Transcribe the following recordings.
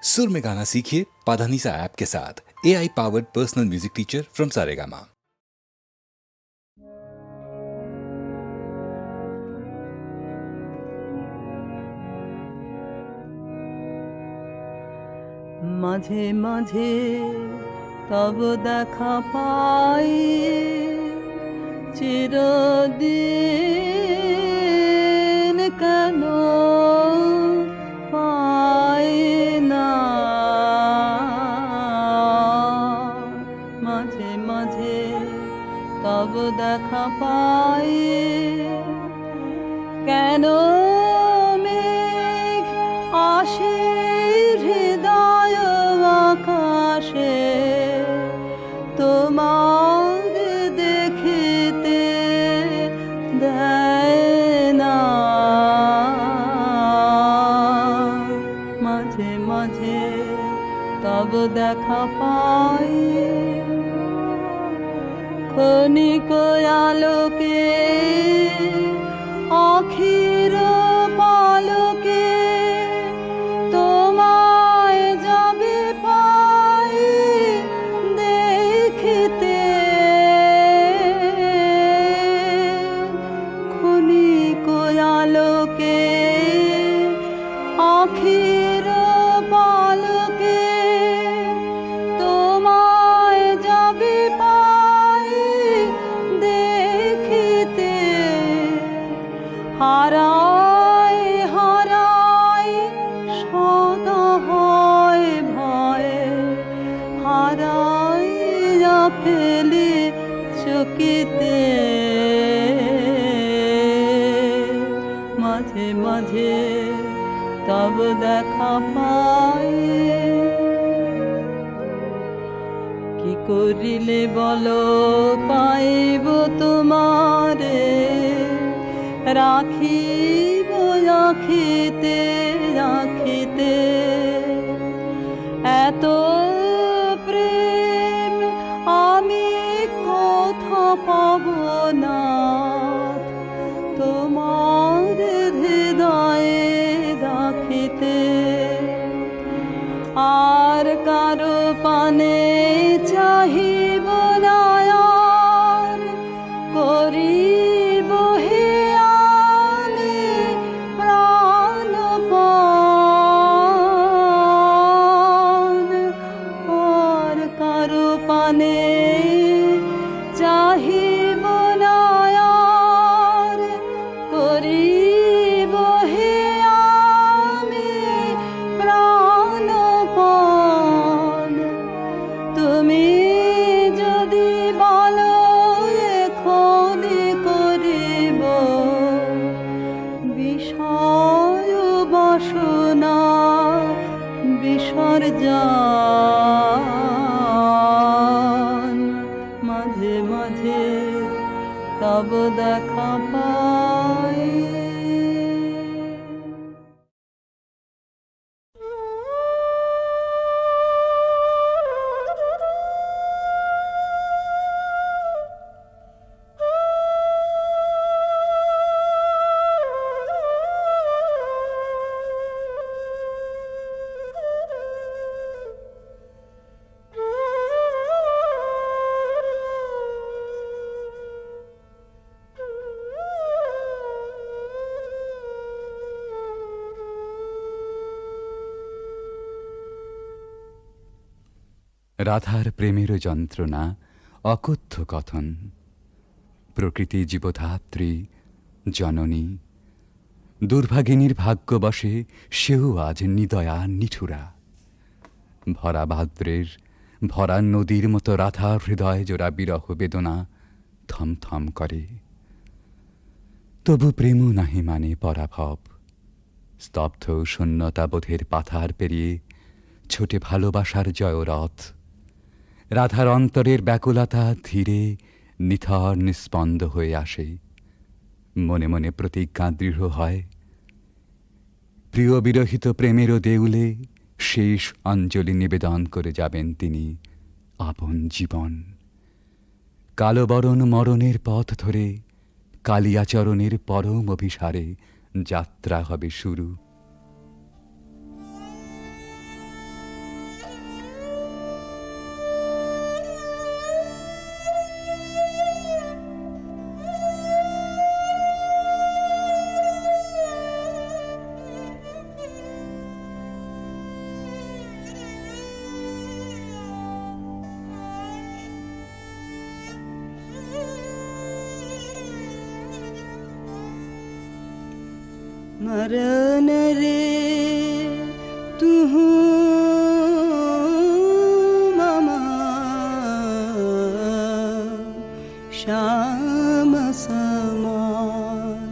सुर में गाना सीखिए पाधानीसा ऐप के साथ। AI powered personal music teacher from Saregama. মাঝে মাঝে তব দেখা পাই, চিরদিন কেন পাই না। মাঝে মাঝে তব দেখা পাই, কেন মেঘ আসে হৃদয় আকাশে, তোমার দেখিতে দেয় না। মাঝে মাঝে তব দেখা পাই, ক্ষণিক আলোকে আখির পালকে, তোমায় যাবে পাই দেখিতে। ক্ষণিক আলোকে আখির পালকে, তোমায় যাবে পাই দেখিতে। হারায় হারায় সদা হয় ভয়ে, হারাইয়া ফেলি চকিতে। মাঝে মাঝে তব দেখা পাই, কি করিলে বলো পাইব তোমারে, রাখিব রাখিতে রাখিতে। এত প্রেম আমি কোথা পাব না, তোমার হৃদয়ে রাখিতে। আর কারো পানে চাহিব না, আর করিব হে আমি প্রাণপণ। আর কারো পানে চাহিব না, আর করিব হে আমি প্রাণপণ। তুমি যদি বলো এখনই করিব বিষয় বাসনা বিসর্জন। মাঝে মাঝে তব দেখা পাই। রাধার প্রেমের যন্ত্রণা অকথ্য কথন, প্রকৃতি জীবধাত্রী জননী, দুর্ভাগিনীর ভাগ্যবশে সেও আজ নিদয়া নিঠুরা। ভরা ভাদ্রের ভরা নদীর মতো রাধার হৃদয় জোড়া বিরহ বেদনা থমথম করে। তবু প্রেমও নাহি মানে পরাভব, স্তব্ধ শূন্যতাবোধের পাথার পেরিয়ে ছোটে ভালোবাসার জয়রথ। রাধার অন্তরের ব্যাকুলতা ধীরে নিথর নিস্পন্দ হয়ে আসে, মনে মনে প্রতিজ্ঞা দৃঢ় হয়। প্রিয় বিরহিত প্রেমেরও দেউলে শেষ অঞ্জলি নিবেদন করে যাবেন তিনি আপন জীবন। কালো বরণ মরণের পথ ধরে কালিয়াচরণের পরম অভিসারে যাত্রা হবে শুরু। मरन रे तू मम श्याम समान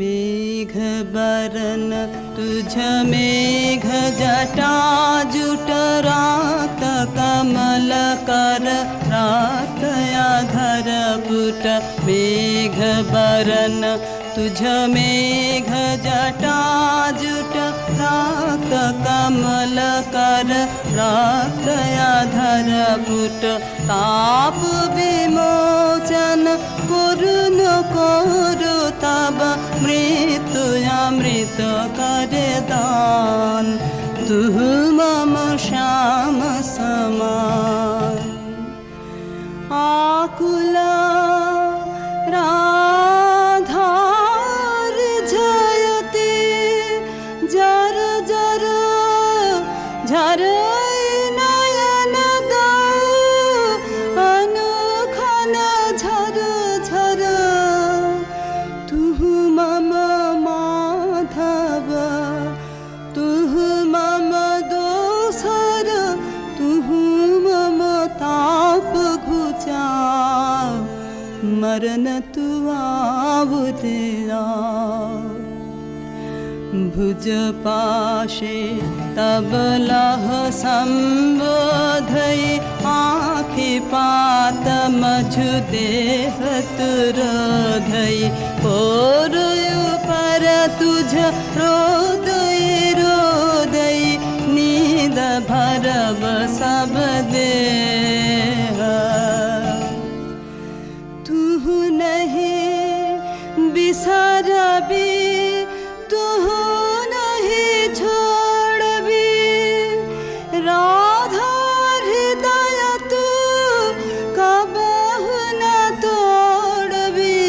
मेघ बरन तुझ मेघ जटा जुट रात कमल कर रात धर पुट मेघ बरन तुझ मेघ जटा जुट रात कमल कर रात धर पुट ताप विमोचन करुण करु तब मृत्यु अमृत कर दान तू मम श्याम समान आकुला राधार जयते जर जर झर नयन अनुखन झर झर तू मम माधव तू मम दोसर तू मम ताप घुचा मरन तू आवुरा भुज पाशे तब लह संबोधई आँखि पात मझु देह तुरोधई और पर तुझ रोदई रोदई नींद भरब सब देह तू नहीं बिसरबी तू नहीं छोड़बी राधा हृदय तू कबहु न तोड़बी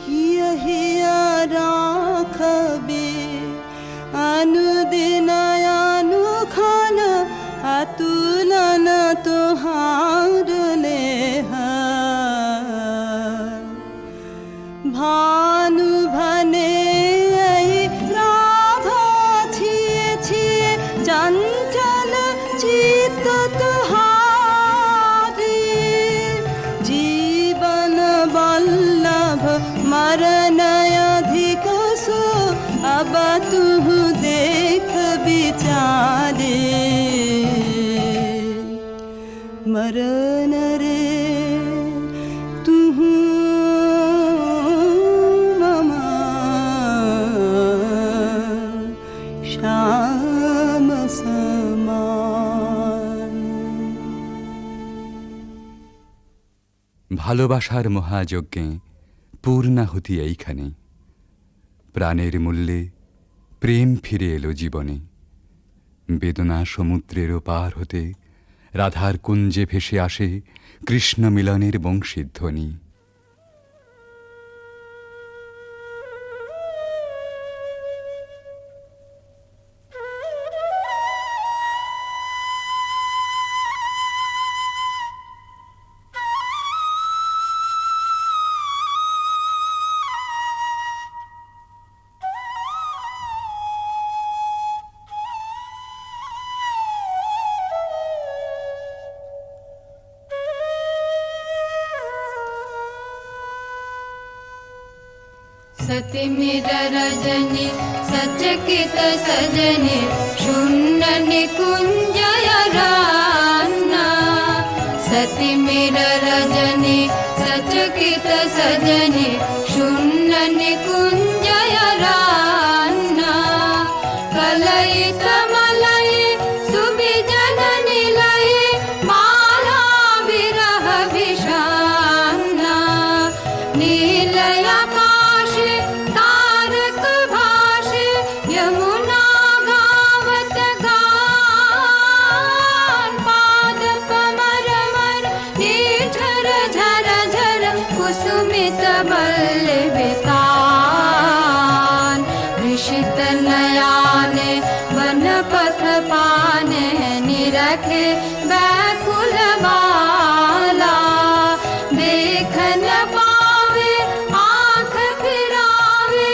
हिया राखबी अनुदिन अनुखन अतुलन तुहार लेह भानु भने राधा छिए छिए चंचल चित्त तुहारी जीवन वल्लभ मरण अधिक सो अब तू देख विचारे मरन रे तू मम श्याम समान ভালোবাসার মহাযজ্ঞে পূর্ণাহুতি এইখানে প্রাণের মূল্যে প্রেম ফিরে এলো জীবনে বেদনা সমুদ্রের পার হতে রাধার কুঞ্জে ভেসে আসে কৃষ্ণ মিলনের বংশীধ্বনি सति मेर रजनी सचकित सजनी शून्य निकुंजय रान्ना सति मेर रजनी सचकित सजनी शून्य निकुंजय रान्ना कलई कमलई सुबिजन निलय माला विरह विषान्ना नीलय कुसुमित बल्लवितान ऋषित नयाने वन पथ पाने निरखे व्याकुल बाला देख न पावे आँख फिरावे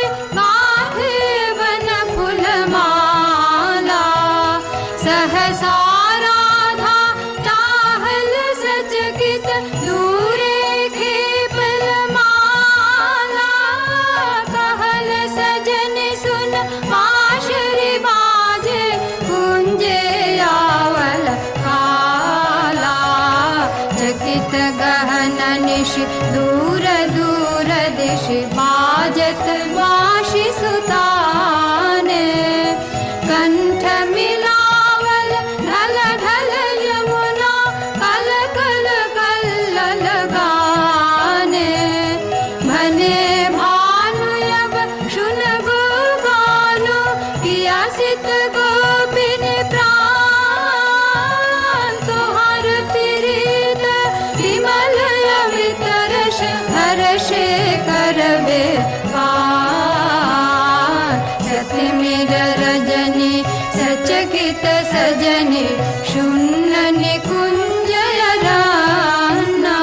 सहसा राधा चाहल सचकित दूरे खेपल माला कहल सजन सुन पाशरि बाजे कुंजे आवल काला चकित गहन निश दूर दूर दिश बाजत बाशी सुताने कंठ मिलावल ढल ढल यमुना कल कल कल्लल गाने भने भानु अब शुन गो गानो किया सित गोपिन प्राण तुहार प्रीत विमल अमित रस हर्षे करबे पार सत्य मेर रजनी सचकित सजनी शून्य निकुंज राना।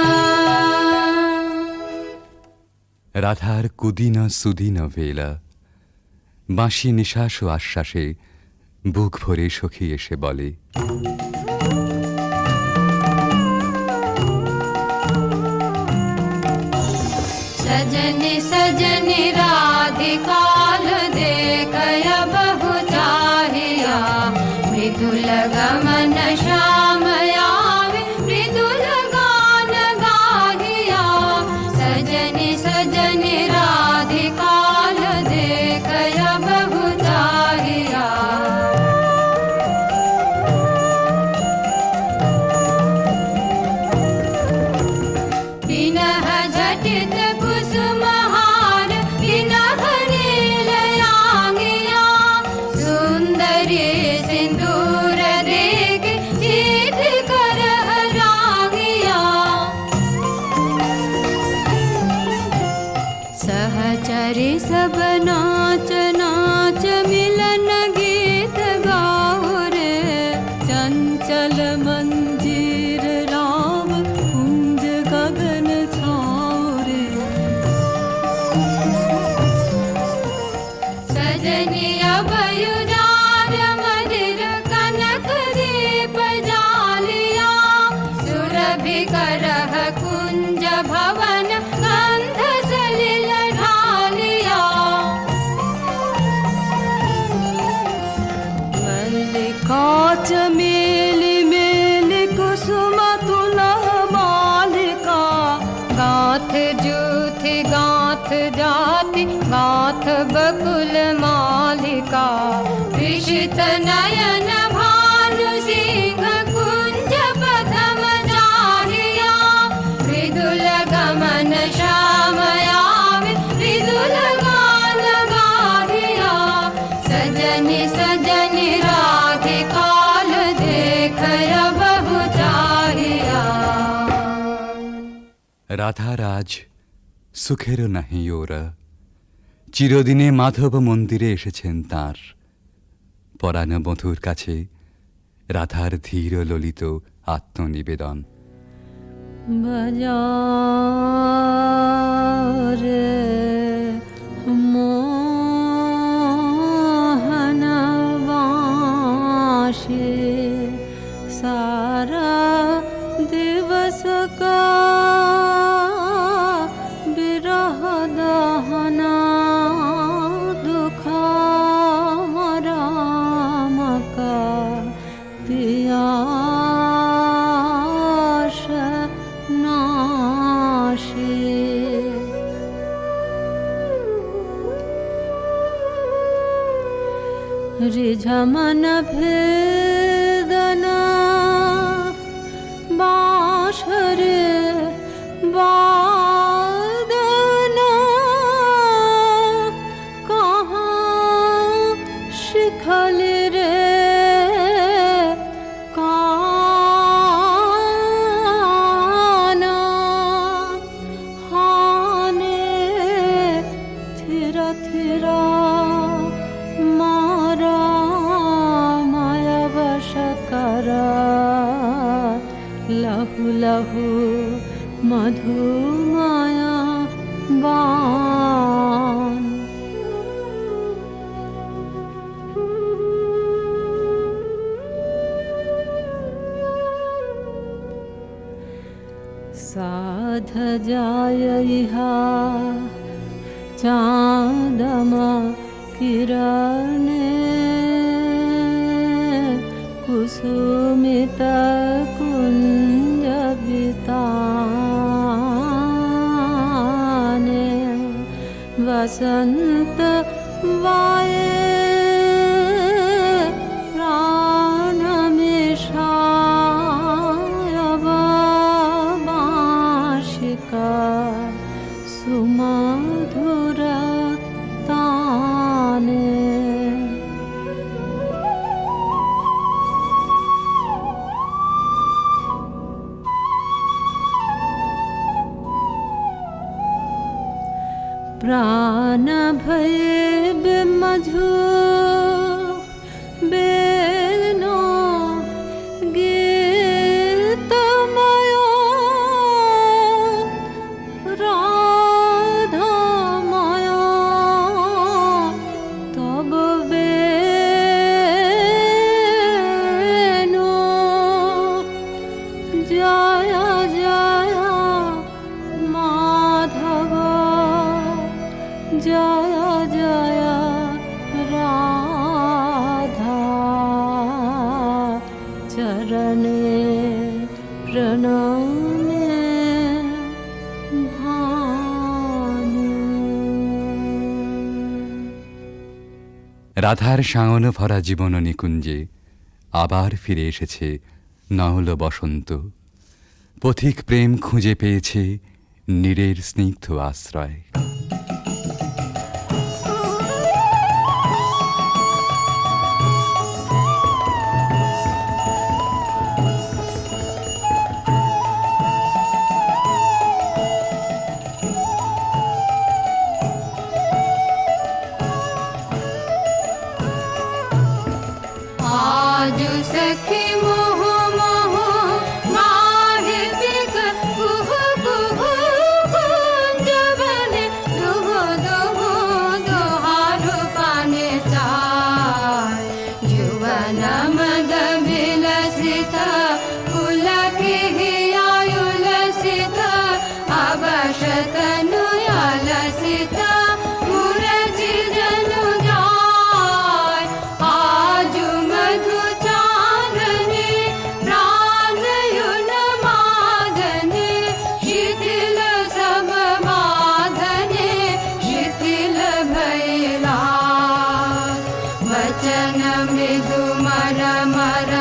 রাধার কুদিন সুদিন বেলা বাঁশি নিঃশ্বাস ও আশ্বাসে বুক ভরে সখী এসে বলে, सजनी सजनी राधिकाल देखय बहु चाहिया मृदुल गमन श्याम आवे मृदुल गान गाहिया सजनी सजनी राधिकाल देखय बहु चाहिया। बिनह झटित कुसुमहार बिनह नीलयांगिया सुंदरी सिंदूर देख सीध कर रागिया सहचरी सब नाच नाच मिलन गीत गाओ रे चंचल मंजीर राम कुंज गगन छाओ रे सजनी अभयुदार मदिर कनक दीप जालिया सुरभि करह कुंज भवन गंध सलिल ढालिया मल्लिका चमेली मेली कुसुम तुलह मालिका गाथ जूथ गाथ जाति गाथ बकुल मालिका विषित नयन भानु सिंह कुंज पथम चाहिया मृदुल गमन श्याम आवे मृदुल गान गाहिया सजनी सजनी राधिकाल देखय बहु चाहिया। রাধার আজ সুখেরও নাহি ওরা চিরদিনে মাধব মন্দিরে এসেছেন তাঁর পরাণ বধূর কাছে রাধার ধীর ললিত আত্মনিবেদন। बजारे मोहन वाशे सारा दिवस का विरह दहना दुखा राम का पियास नाशे रिझमन भेदना बाँसुरी वादना कहाँ शिखल रे काना हाने थिरा थिरा मारा माया वश करा लहु लहु मधु माया बान। अध जाय इहा चाँदमा किरणे कुसुमित कुञ्ज विताने वसन्त वाये प्राणमिषाय वार्षिका सुमधुर ताने। प्राण भये बिमधु बेनो गीतमयो राधामयो तब बेनो जय जय माधव जय जय राधा चरणे प्रणमे भानु। রাধার শাওন ভরা জীবন নিকুঞ্জে আবার ফিরে এসেছে নহল বসন্ত। পথিক প্রেম খুঁজে পেয়েছে নীরের স্নিগ্ধ আশ্রয়। आज सखी मोह मोह माहे बिग कुह कुह कुंज बने दुह दुह दुहारु पाने चाय जुवन मद विलसित पुलक हियायुलसित अवश तनु अलसित मुरझि जनु जाय आजु मधु चांदनी प्राणयुन मादने शिथिल सब बाधने शिथिल भैला वचन मृदु मर मर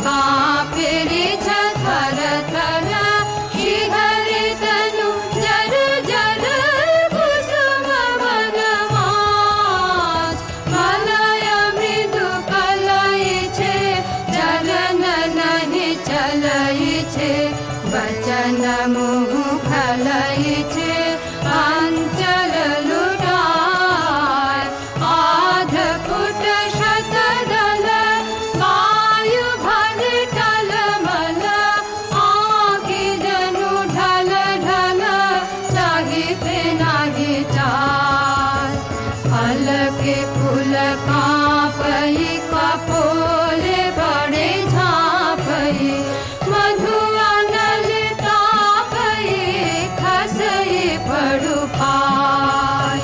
कापिरि थर थर शिहरि तनु जर जर कुसुम वनमाज मलय मृदु कलय छे चलन नहीं चलय छे वचन मुह खलय छे अंचल लुटाय आध फुट शतदल वायु भर टलमल आँखि जनु ढल ढल चाहिते नाही चाय फल के फूल कांपई कपोले बड़े झांपई मधु अनल तापई खसई पड़ु पाय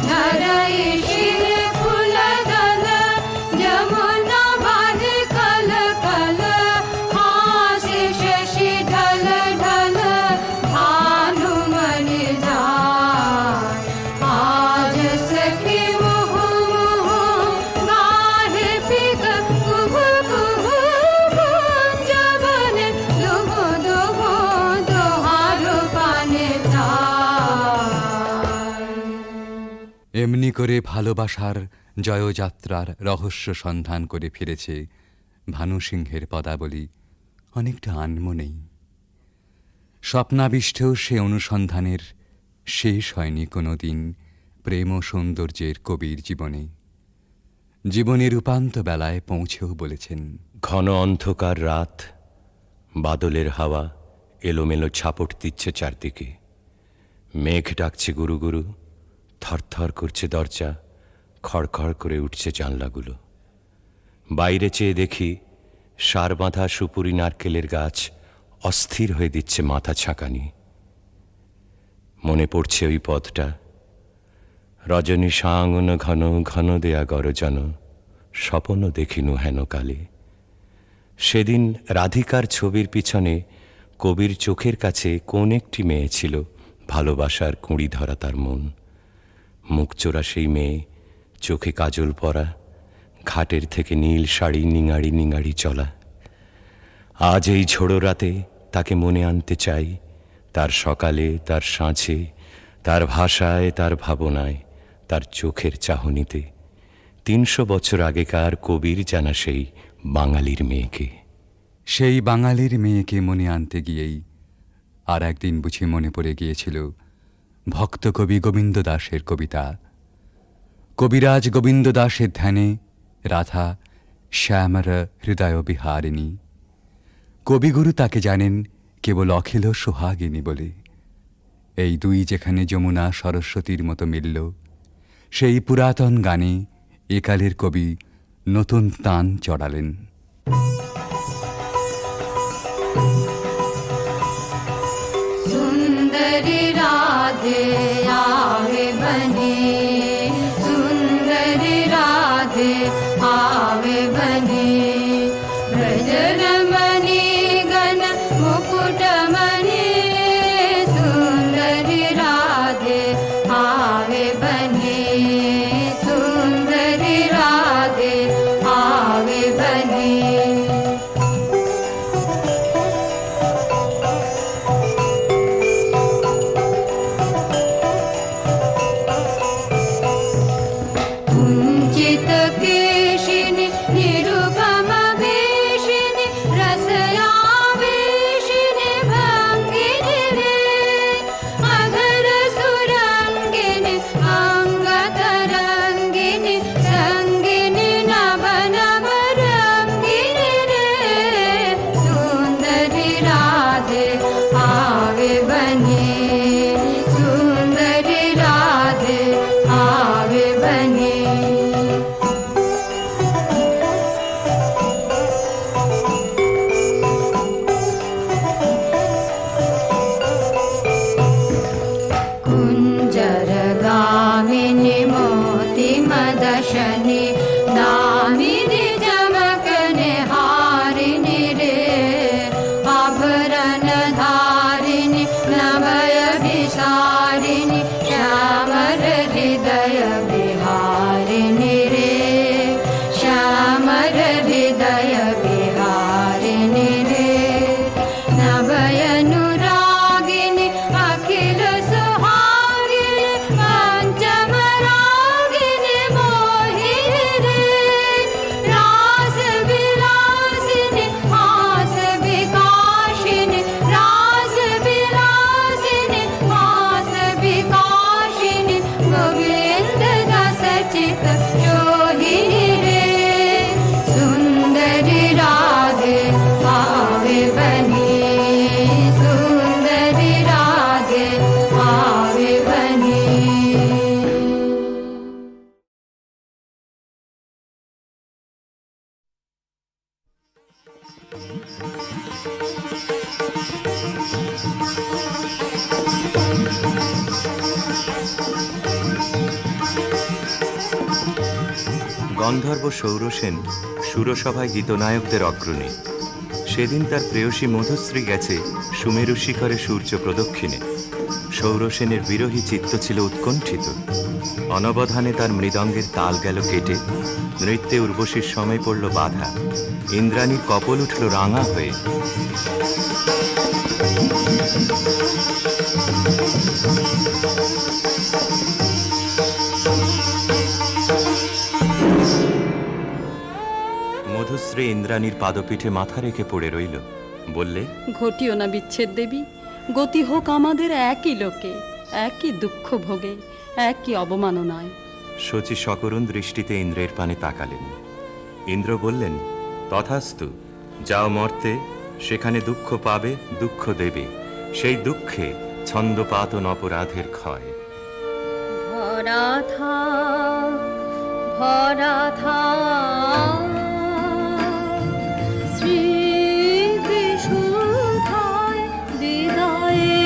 झरई शिर फूल दल जमुना बाह कल कल हासि शशि ढल ढल भानुमणि जाय आज सखी मुह मुह गाहे पिक कुह कुह कुंज बने दुह दुह दुहारु पाने चाय। এমনি করে ভালোবাসার জয়যাত্রার রহস্য সন্ধান করে ফিরেছে ভানু সিংহের পদাবলী অনেকটা আনমনেই। স্বপ্নাবিষ্টেও সে অনুসন্ধানের শেষ হয়নি কোনো দিন প্রেম ও সৌন্দর্যের কবির জীবনে। জীবনের উপান্ত বেলায় পৌঁছেও বলেছেন, ঘন অন্ধকার রাত, বাদলের হাওয়া এলোমেলো ছাপট দিচ্ছে চারদিকে। মেঘ ডাকছে গুরু গুরু, থরথর করছে দরজা, খড়খড় করে উঠছে জানলাগুলো। বাইরে চেয়ে দেখি সার বাঁধা সুপুরি নারকেলের গাছ অস্থির হয়ে দিচ্ছে মাথা ছাঁকানি। মনে পড়ছে ওই পথটা, রজনী সাঙ্গন ঘন ঘন দেয়া গরজন, স্বপন দেখিনু হেন কালে। সেদিন রাধিকার ছবির পিছনে কবির চোখের কাছে কোন একটি মেয়ে ছিল, ভালোবাসার কুঁড়ি ধরা তার মন। মুখচোরা সেই মেয়ে, চোখে কাজল পরা, ঘাটের থেকে নীল শাড়ি নিঙাড়ি নিঙাড়ি চলা। আজ এই ঝোড়ো রাতে তাকে মনে আনতে চাই, তার সকালে, তার সাঁঝে, তার ভাষায়, তার ভাবনায়, তার চোখের চাহনিতে। ৩০০ বছর আগেকার কবির জানা সেই বাঙালির মেয়েকে। সেই বাঙালির মেয়েকে মনে আনতে গিয়েই আর একদিন বুঝি মনে পড়ে গিয়েছিল ভক্ত কবি গোবিন্দ দাসের কবিতা। কবিরাজ গোবিন্দ দাসের ধ্যানে রাধা শ্যামর হৃদয় বিহারিণী। কবিগুরু তাকে জানেন কেবল অখিল সোহাগিনী বলে। এই দুই যেখানে যমুনা সরস্বতীর মতো মিলল, সেই পুরাতন গানে একালের কবি নতুন তান চড়ালেন। सुंदरी राधे आवे बने, सुंदरी राधे आवे बने। ब्रजरमणि गण मुकुटमणि, सुंदरी राधे आवे बने, सुंदरी राधे आवे बने। कुञ्चित केशिनि निरुपम वेशिनि, रसयावेशिनि भङ्गिनि रे। अधर सुरङ्गिनि अङ्गतरङ्गिनि, सङ्गिनि नव नव रङ्गिनि रे। सुन्दरि राधे आवे बने, सुन्दरि राधे आवे बने। कुञ्जरगामिनि मोति मदशनि, दामिनि चमकनि हारिणि रे। आभरण धारिणि नभय विसारिणि, श्यामर हृदय विहारिणि रे। श्यामर हृदय विहारिणि रे। नभयनुरागिनि अखिल सुहागिनि, पञ्चमरागिनि मोहिनि रे। रास विलासिनि हास विकासिनि, रास विलासिनि हास विकासिनि, गोविन्द दास चित जोहिनि रे। सुन्दरि राधे आवे बने, सुन्दरि राधे आवे बने। গন্ধর্ব সৌরসেন সুরসভায় গীতনায়কদের অগ্রণী। সেদিন তার প্রেয়সী মধুশ্রী গেছে সুমেরু শিখরে সূর্য প্রদক্ষিণে। সৌরসেনের বিরহী চিত্ত ছিল উৎকণ্ঠিত। অনবধানে তার মৃদঙ্গের তাল গেল কেটে, নৃত্যে উর্বশীর সময় পড়ল বাধা। ইন্দ্রাণীর কপল উঠল রাঙা হয়ে। মধুশ্রী ইন্দ্রাণীর পাদপীঠে মাথা রেখে পড়ে রইল। বললে, ঘটিও না বিচ্ছেদ দেবী, গতি হোক আমাদের একই লোকে, একই দুঃখ ভোগে, একই অবমাননায়। শচী সকরুণ দৃষ্টিতে ইন্দ্রের পানে তাকালেন। ইন্দ্র বললেন, তথাস্তু, যাও মর্তে, সেখানে দুঃখ পাবে, দুঃখ দেবে। সেই দুঃখে ছন্দপাতন অপরাধের ক্ষয়। ভরা থাক, ভরা থাক স্মৃতি সুধায় হৃদয়ে।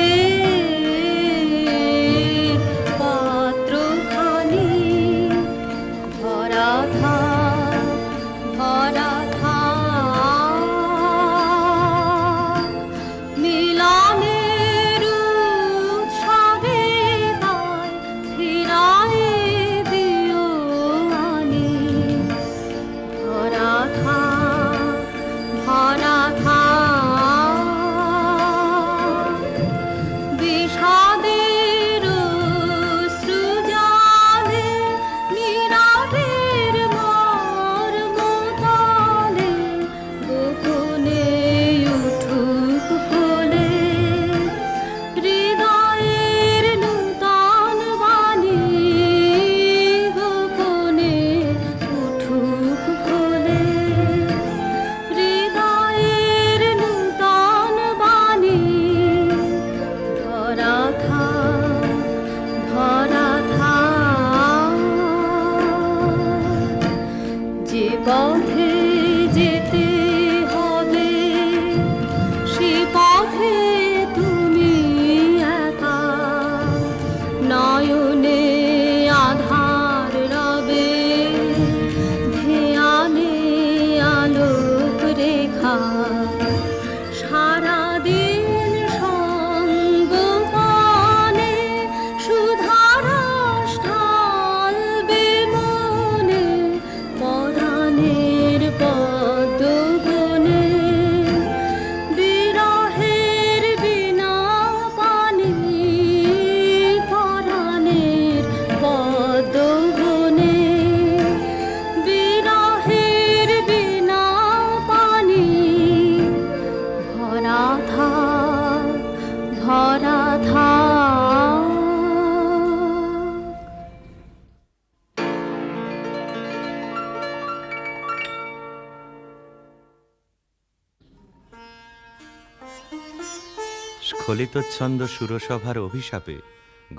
স্খলিতচ্ছন্দ সুরসভার অভিশাপে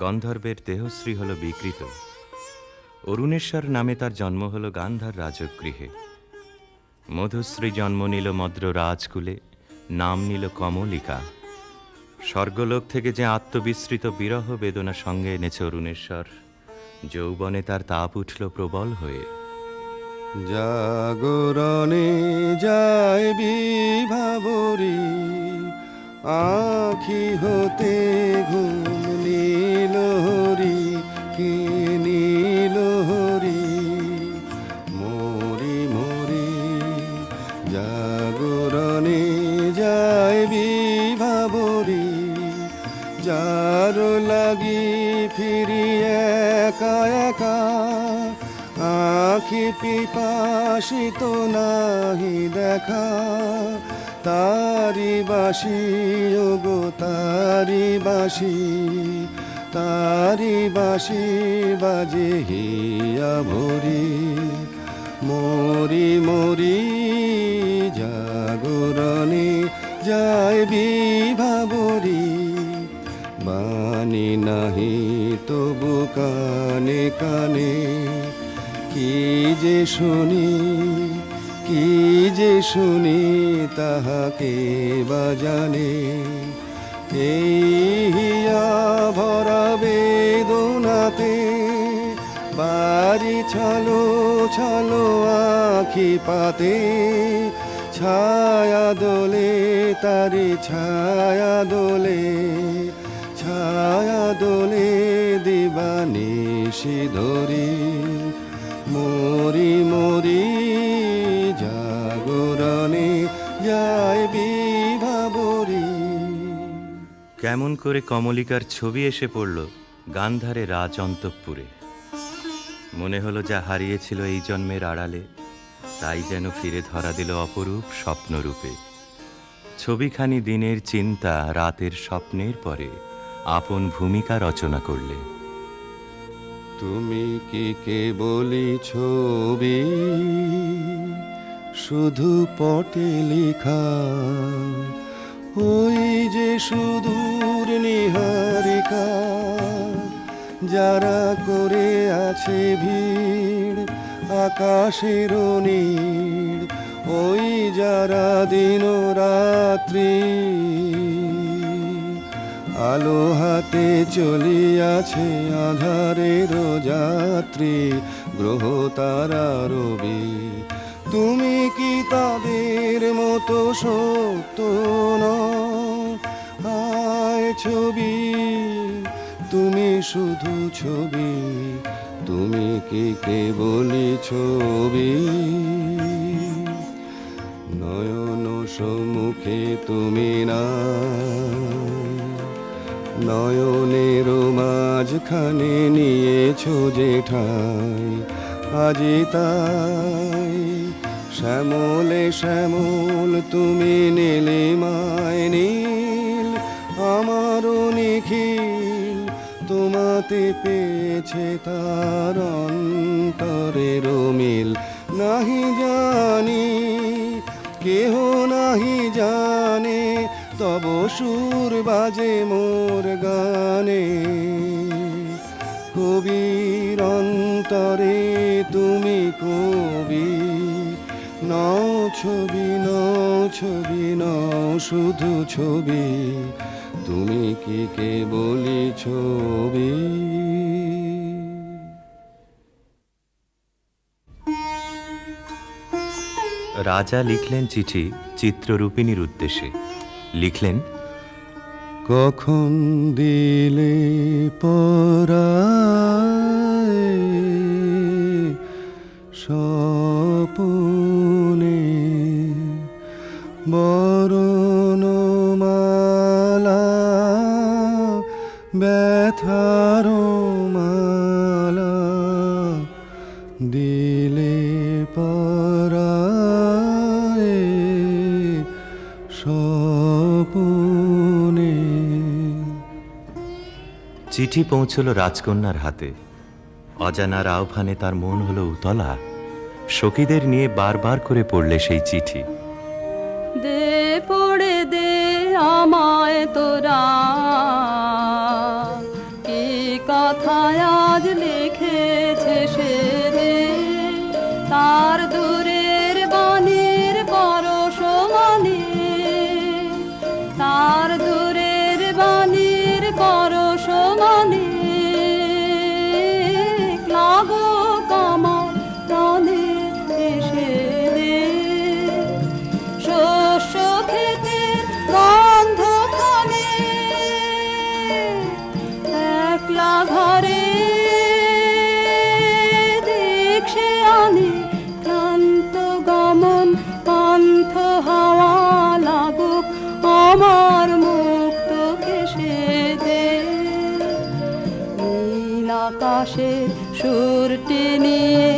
গন্ধর্বের দেহশ্রী হল বিকৃত। অরুণেশ্বর নামে তার জন্ম হল গান্ধার রাজগৃহে। মধুশ্রী জন্ম নিল মদ্র রাজকুলে, নাম নিল কমলিকা। স্বর্গলোক থেকে যে আত্মবিস্মৃত বিরহ বেদনা সঙ্গে এনেছে অরুণেশ্বর, যৌবনে তার তাপ উঠল প্রবল হয়ে। জাগরণে যায় বিভাবরী, আখি হতে ঘুম নীল হরি, কি নীল হরি। মরি মরি জাগরণে যায় বিভাবরী, যার লাগি ফিরি একা একা, আখি পিপাসিত নাহি দেখা। তারি বাসি ওগো তারি বাসি, তারি বাসি বাজে হিয়া ভরি। মরি মরি জাগরণে যায় বিভাবরী, বাণী নাহি তবু কানে কানে। কি যে শুনি, কি যে শুনি, তাহাকে বা জানে। এই হিয়া ভরা বেদনাতে বাড়ি ছলো ছলো আখি পাতে। ছায়া দোলে তারি ছায়া দোলে, ছায়া দোলে দিবানিশি ধরি। মরি মরি জাগরণে যায় বিভাবরী। কেমন করে কমলিকার ছবি এসে পড়ল গান্ধারে রাজ অন্তঃপুরে। মনে হলো যা হারিয়েছিল এই জন্মের আড়ালে, তাই যেন ফিরে ধরা দিল অপরূপ স্বপ্নরূপে। ছবিখানি দিনের চিন্তা রাতের স্বপ্নের পরে আপন ভূমিকা রচনা করলে। তুমি কি কেবলই ছবি, শুধু পটে লেখা, ওই যে সুদূর নিহারিকা, যারা করে আছে ভিড় আকাশের নীড়, ওই যারা দিন রাত্রি আলো হাতে চলিয়াছে আধারের যাত্রী, গ্রহ তারা রবি। তুমি কি তাদের মতো সত্য নও? হায় ছবি, তুমি শুধু ছবি, তুমি কি কেবলই ছবি। নয়ন সম্মুখে তুমি না, নয়নের মাঝখানে নিয়েছো যে ঠাই। আজি তাই শ্যামলে শ্যামল তুমি নীলিমায় নীল, আমারও নিখিল তোমাতে পেয়েছে তার অন্তরের মিল। নাহি জানি কেহ নাহি জানে, তব সুর বাজে মোর গানে। কবির অন্তরে তুমি কবি, নও ছবি নও ছবি নও শুধু ছবি, তুমি কি কেবলই ছবি। রাজা লিখলেন চিঠি চিত্ররূপিণীর উদ্দেশ্যে। লিখলেন, কখন দিলে পরায় স্বপনে বরণমালা, ব্যথার মালা দিলে পরায় স্বপনে। চিঠি পৌঁছল রাজকন্যার হাতে। অজানার আহ্বানে তার মন হলো উতলা। সখীদের নিয়ে বারবার করে পড়লে সেই চিঠি। দে পড়ে দে আমায় তোরা, কি কথায় আজ লিখেছে সে রে, তার দূরের বাণীর পরশ মানে, তার দূরের বাণীর পরশ মানে, লাগো কামার প্রাণে এসে রে, শস্য ক্ষেতের গন্ধ কানে, একলা ঘরে দেখছে আনে, ক্লান্ত গমন পান্থ হাওয়া লাগুক আমার মুক্ত কেশে দে, নীল আকাশে সুরটি নিয়ে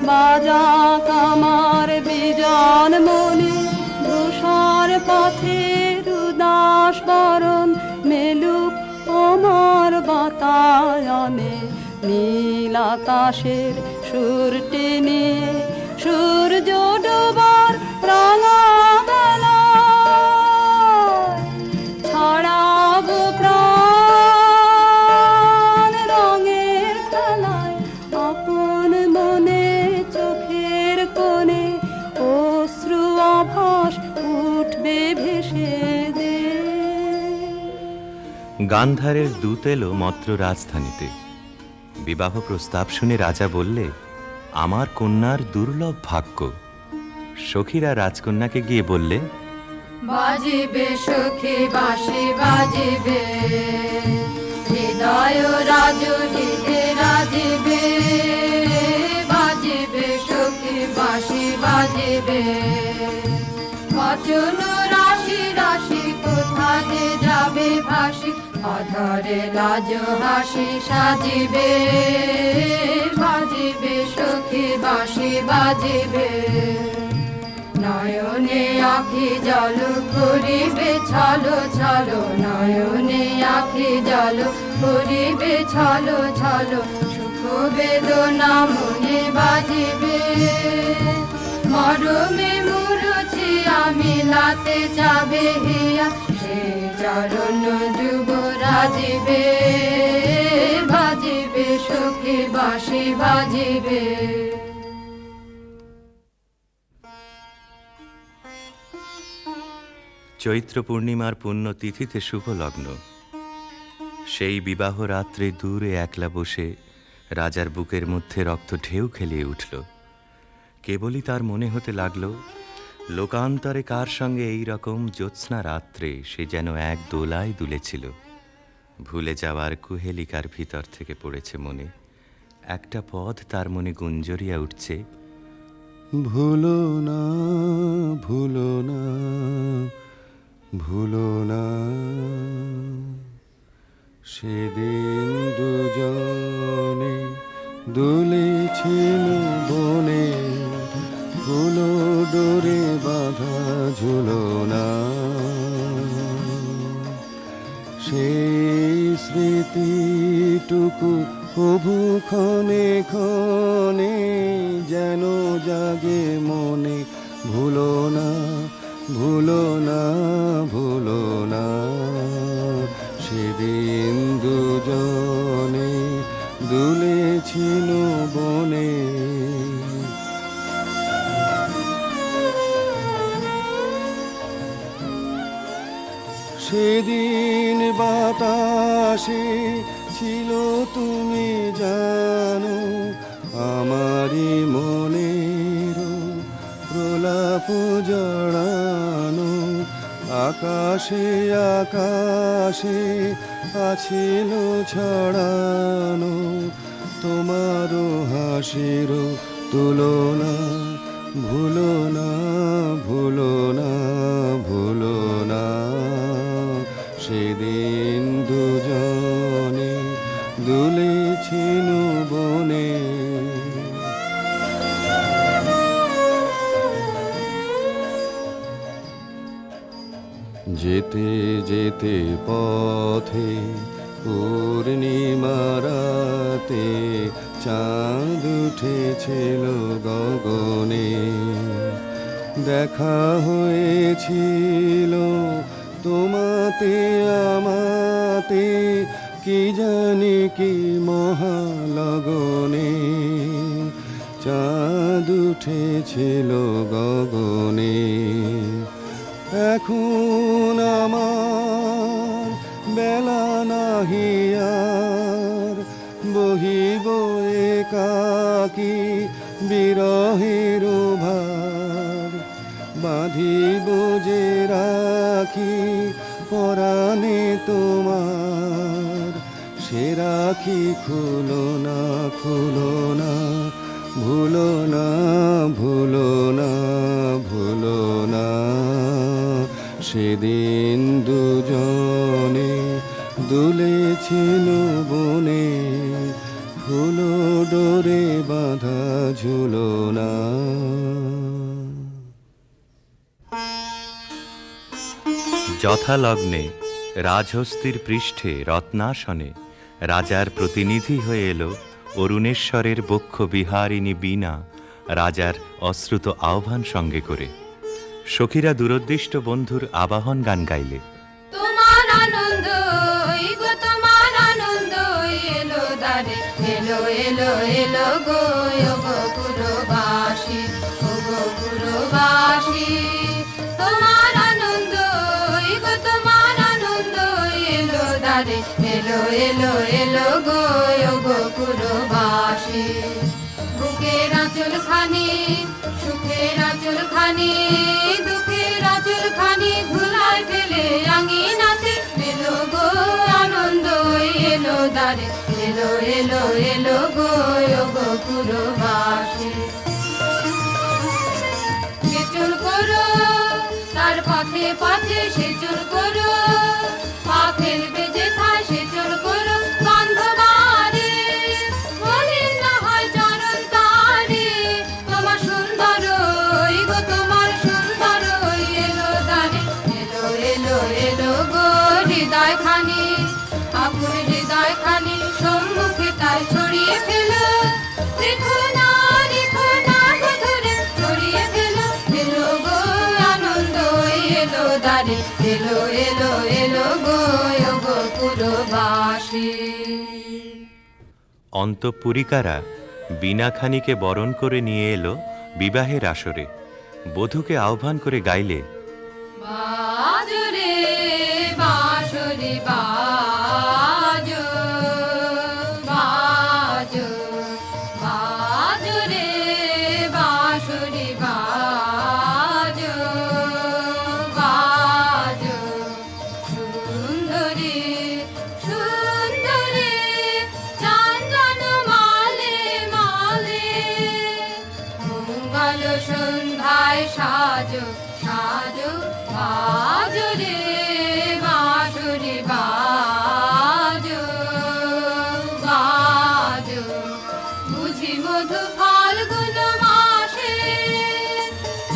বাজা কামার বিজন মনে, ধূসর পথের উদাস বরণ মেলুক আমার বাতায়নে, নীল আকাশের সুরটি নিয়ে সূর্য ডোবার রাঙা বেলায়, ছড়াবো প্রাণ রঙের খেলায়, আপন মনে চোখের কোণে অশ্রু আভাস উঠবে ভেসে দে। গান্ধারের দূত এলো মত্র রাজধানীতে। বিবাহ প্রস্তাব শুনে রাজা বললে, আমার কন্যার দুর্লভ ভাগ্য। সখীরা রাজকন্যাকে গিয়ে বললে, বাজিবে সখী বাঁশি বাজিবে, হৃদয় রাজনীতে রাজিবে, বাজিবে সখী বাঁশি বাজিবে, বচন রাশি রাশি কোথা যে যাবে ভাসি, অধরে লাজ হাসি সাজিবে, বাজিবে সখী বাঁশি বাজিবে, নয়নে আখি জল করিবে ছলো ছলো, নয়নে আখি জল করিবে ছলো ছলো, সুখ বেদনা মনে বাজিবে, মরমে মুরুচি আমি লাতে যাবে হিয়া, সে চরণ যুব রাজিবে, বাজিবে সখী বাঁশি বাজিবে। চৈত্র পূর্ণিমার পুণ্য তিথিতে শুভ লগ্ন। সেই বিবাহ রাত্রে দূরে একলা বসে রাজার বুকের মধ্যে রক্ত ঢেউ খেলিয়ে উঠল। কেবলই তার মনে হতে লাগল, লোকান্তরে কার সঙ্গে এই রকম জ্যোৎস্না রাত্রে সে যেন এক দোলায় দুলেছিল। ভুলে যাওয়ার কুহেলিকার ভিতর থেকে পড়েছে মনে, একটা পদ তার মনে গুঞ্জরিয়া উঠছে, ভুলো না ভুলো না ভুলো না, সেদিন দুজনে দুলেছিল বনে, ফুলো ডোরে বাঁধা ঝুলো না, সেই স্মৃতিটুকু কভু ক্ষণে ক্ষণে যেন জাগে মনে, ভুলো না ভুলো না ভুলো না, সেদিন দুজনে দুলেছিল বনে। সেদিন বাতাসে ছিল তুমি জানো, আমারই মনের প্রলাপ জড়ানো, আকাশে আকাশে আছিল ছড়ানো, তোমারও হাসির তুলনা, ভুলো না ভুলো না ভুলো না, সেদিন দুজনে দুলেছিল বনে। যেতে যেতে পথে পূর্ণিমা রাতে চাঁদ উঠেছিল গগনে, দেখা হয়েছিল তোমার আমাতে আমাতে কি জানি কি মহালগনে চাঁদ উঠেছিল গগনে। এখন আমার বেলা নাহি আর, বহিব একাকী বিরহের ভার, বাঁধিব যে রাখি পরাণে তোমার, সে রাখি খুলো না খুলো না, ভুলো না ভুলো না ভুলো না। সেদিন দুজনে দুলেছিল বনে, ফুলো ডোরে বাঁধা ঝুলো না। যথালগ্নে রাজহস্তির পৃষ্ঠে রত্নাসনে রাজার প্রতিনিধি হয়ে এলো অরুণেশ্বরের বক্ষ বিহারিণী বীণা, রাজার অশ্রুত আহ্বান সঙ্গে করে। সখীরা দূরদৃষ্ট বন্ধুর আবাহন গান গাইলে। তোমার আনন্দ গো, তোমার আনন্দ এলো দারে, এলো এলো এলো গো পুরবাসী, ও গো পুরবাসী। তোমার আনন্দ গো, তোমার আনন্দ এলো দারে, এলো এলো এলো গো পুরবাসী। বুকের আঁচল খানি, সুখের আঁচল খানি, দুঃখের আঁচল খানি ধুলায় ফেলে আঙিনাতে এলো গো আনন্দ এলো দারে, এলো এলো এলো গো পুরবাসী। সেচন করো তার পথে পথে, সেচন করো পা ফেলবে যেথায়, সেচন করো গন্ধবারে, মলিন না হয় চরণ তারে। তোমার সুন্দর গো, তোমার সুন্দর এলো দারে, এলো এলো এলো গো হৃদয় খানি, আকুল হৃদয় খানি সম্মুখে তাই ছড়িয়ে ফেলো। রেখো না গো ধরে ছড়িয়ে ফেলো, এলো গো আনন্দ এলো দারে, এলো এলো এলো গো পুরবাসী। অন্তঃপুরিকারা বীণাখানিকে বরণ করে নিয়ে এলো বিবাহের আসরে। বধূকে আহ্বান করে গাইলে। বাজো রে বাঁশরি বাজো, বাজো বাজো রে বাঁশরি বাজো, বাজো সুন্দরী সুন্দরী চন্দন মালে মালে, মঙ্গল সন্ধ্যায় সাজো সাজো, বাজো রে বাঁশরি বাজো, বাজো বুঝি মধু ফাল্গুন মাসে,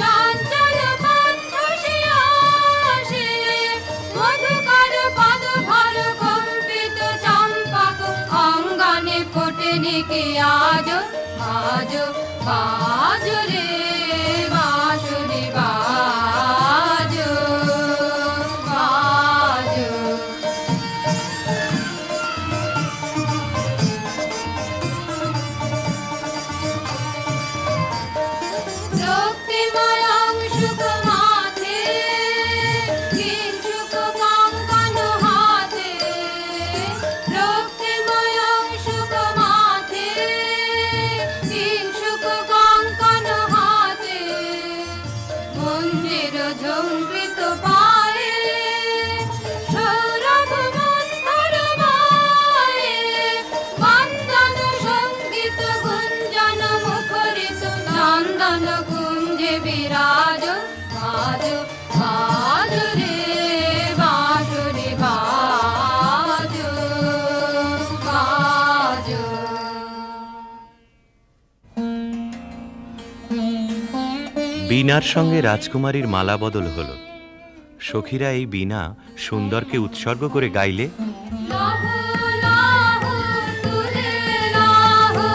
চঞ্চল কণ্ঠ সে আসে, মধুকর পদ ভর কম্পিত চম্পক অঙ্গনে ফোটেনি কি আজো, বাজো বাজো রে বাঁশরি বাজো, বাজো। রক্তিময় অংশুক মাথে, কিঞ্চুক কঙ্কণ হাতে, রক্তিময় অংশুক মাথে, কিঞ্চুক কঙ্কণ হাতে, মন্দির ঝঙ্কৃত পায়ে, সৌরভ মন্থর বায়ে, বন্দন সঙ্গীত গুঞ্জন মুখরিত, নন্দন কুঞ্জে বিরাজ, বাজো বাজো রে বাঁশরি বাজো, বাজো। বীণার সঙ্গে রাজকুমারীর মালা বদল হলো। সখীরা এই বীণা সুন্দরকে উৎসর্গ করে গাইলে। লাহো লাহো তুলে লাহো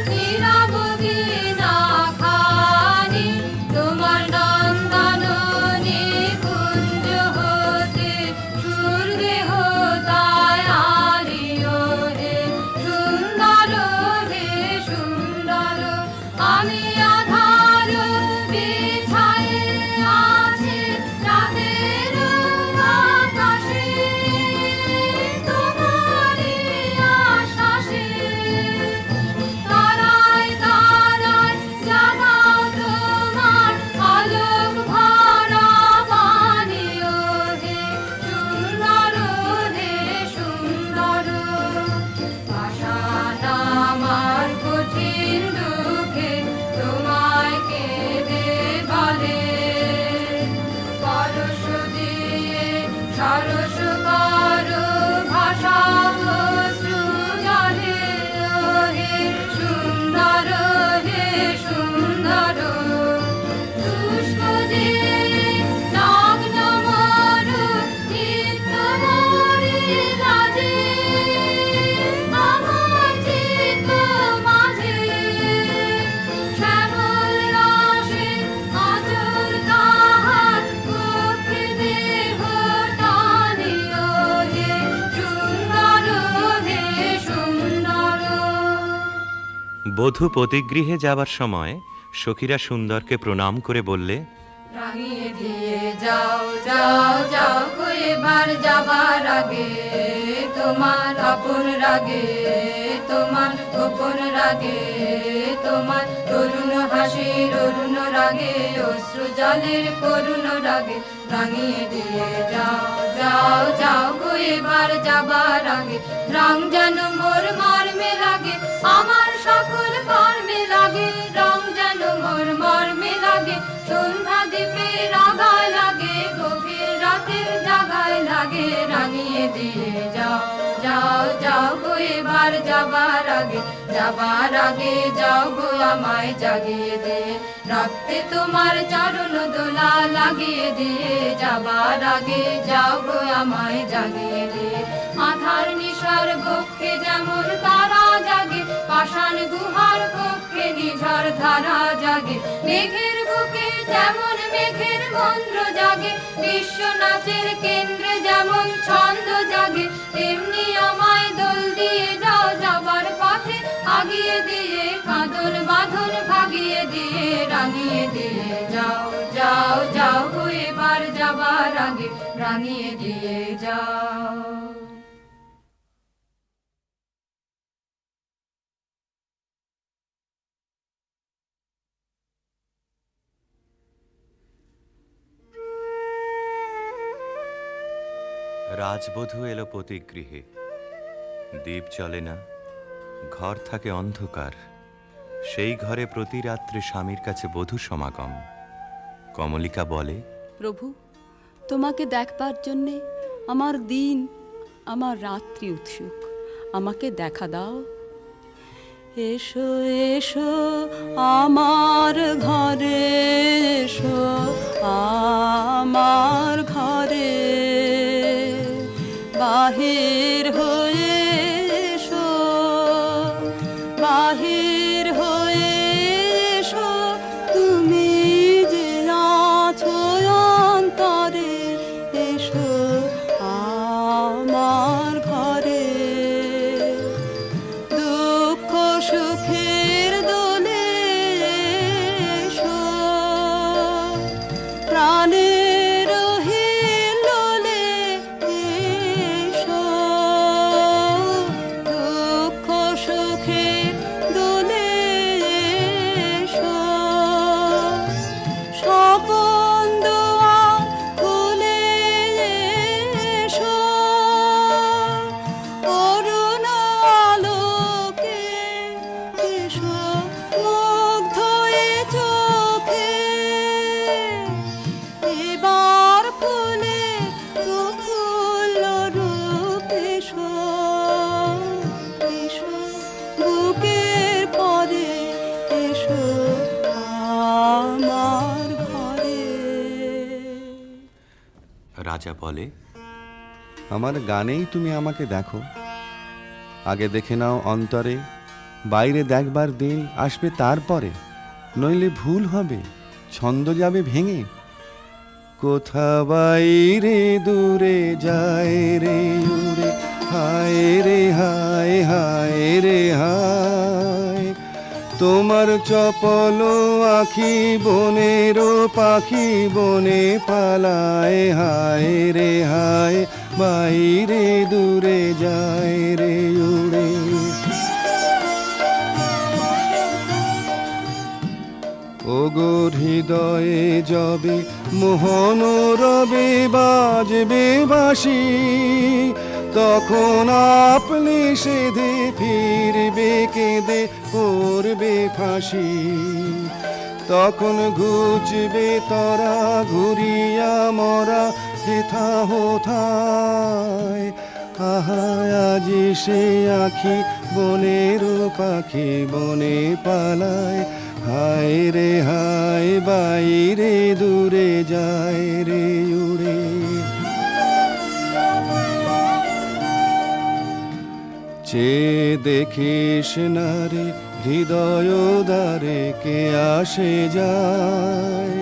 নীরব বীণা খানি, তোমার নন্দন নিকুঞ্জ হতে সুর সরস করো ভাষা অশ্রু জলে হে সুন্দর হে সুন্দর শুষ্ক যে নগ্ন মরু চিত্ত মরি লাজে আমার চিত্ত মাঝে শ্যামল রাশে আচল তাহার কক্ষে দেহ টানিও হে সুন্দর হে সুন্দর। বধূ পতিগৃহে যাবার সময় সখীরা সুন্দরকে প্রণাম করে বললে, রাঙিয়ে দিয়ে যাও যাও যাও গো এবার যাবার আগে তোমার আপন রাগে তোমার গোপন রাগে তোমার তরুণ হাসির অরুণ রাগে অশ্রু জলের করুণ রাগে রাঙিয়ে দিয়ে যাও যাও যাও গো এবার যাবার আগে রং যেন মোর মর্মে লাগে আমার সকল কর্মে লাগে রং যেন মোর মর্মে লাগে সন্ধ্যা দ্বীপে রাগায় লাগে গভীর রাতের জাগায় লাগে রাঙিয়ে দিয়ে যাও যাও যাও গো এবার যাবার আগে যাও গো আমায় জাগিয়ে দে রক্তে তোমার চরণ দোলা লাগিয়ে দিয়ে যাবার আগে যাও গো আমায় জাগিয়ে দে আধার নিশার বক্ষে যেমন তারা জাগে পাষাণ গুহার কক্ষে নিঝড় ধারা জাগে মেঘের বুকে যেমন মেঘের মন্ত্র জাগে বিশ্ব নাচের কেন্দ্রে যেমন ছন্দ জাগে তেমনি আমায় দোল দিয়ে যাও যাবার পথে আগিয়ে দিয়ে কাঁদন বাঁধন ভাগিয়ে দিয়ে রাঙিয়ে দিয়ে যাও যাও যাও গো এবার যাবার আগে রাঙিয়ে দিয়ে যাও। রাজবধূ এলো পতিগৃহে, দীপ জ্বলে না, ঘর থাকে অন্ধকার। সেই ঘরে প্রতি রাত্রে স্বামীর কাছে বধূ সমাগম। কমলিকা বলে, প্রভু, তোমাকে দেখবার জন্যে আমার দিন আমার রাত্রি উৎসুক, আমাকে দেখা দাও। এসো এসো আমার ঘরে, এসো আমার ঘরে, বাহির হয়ে এসো, বাহির হয়ে এসো, তুমি যে আছো অন্তরে, এসো আমার ঘরে। দুঃখ সুখের দোলে এসো, প্রাণের হিল্লোলে এসো, দুঃখ সুখের দোলে এসো, স্বপন দুয়ার খুলে এসো, করুণ আলোকে এসো, মুগ্ধ এ চোখে এবার ফুলে প্রফুল্ল রূপ এসো, এসো বুকের পরে, এসো আমার ঘরে। রাজা বলে, আমার গানেই তুমি আমাকে দেখো, আগে দেখে নাও অন্তরে, বাইরে দেখবার দিন আসবে তারপরে, নইলে ভুল হবে, ছন্দ যাবে ভেঙে। কোথা বাইরে দূরে যায় রে উড়ে, হায় রে হায়, হায় রে হায়, তোমার চপল আখি বনের পাখি বনে পালায়, হায় রে হায়, বাইরে দূরে যায় রে উড়ে। ওগো হৃদয়ে যবে মোহন রবে বাজবে বাঁশি, তখন আপনি সেধে ফিরবে কেঁদে করবে ফাঁসি। তখন ঘুচবে তরা ঘুরিয়া মরা হেথা হোথায়। আহা আজি সে আখি বনের পাখি বনে পালায়। হায় রে হায় বাইরে দূরে যায় রে উড়ে। চেয়ে দেখিস না রে হৃদয় দ্বারে কে আসে যায়।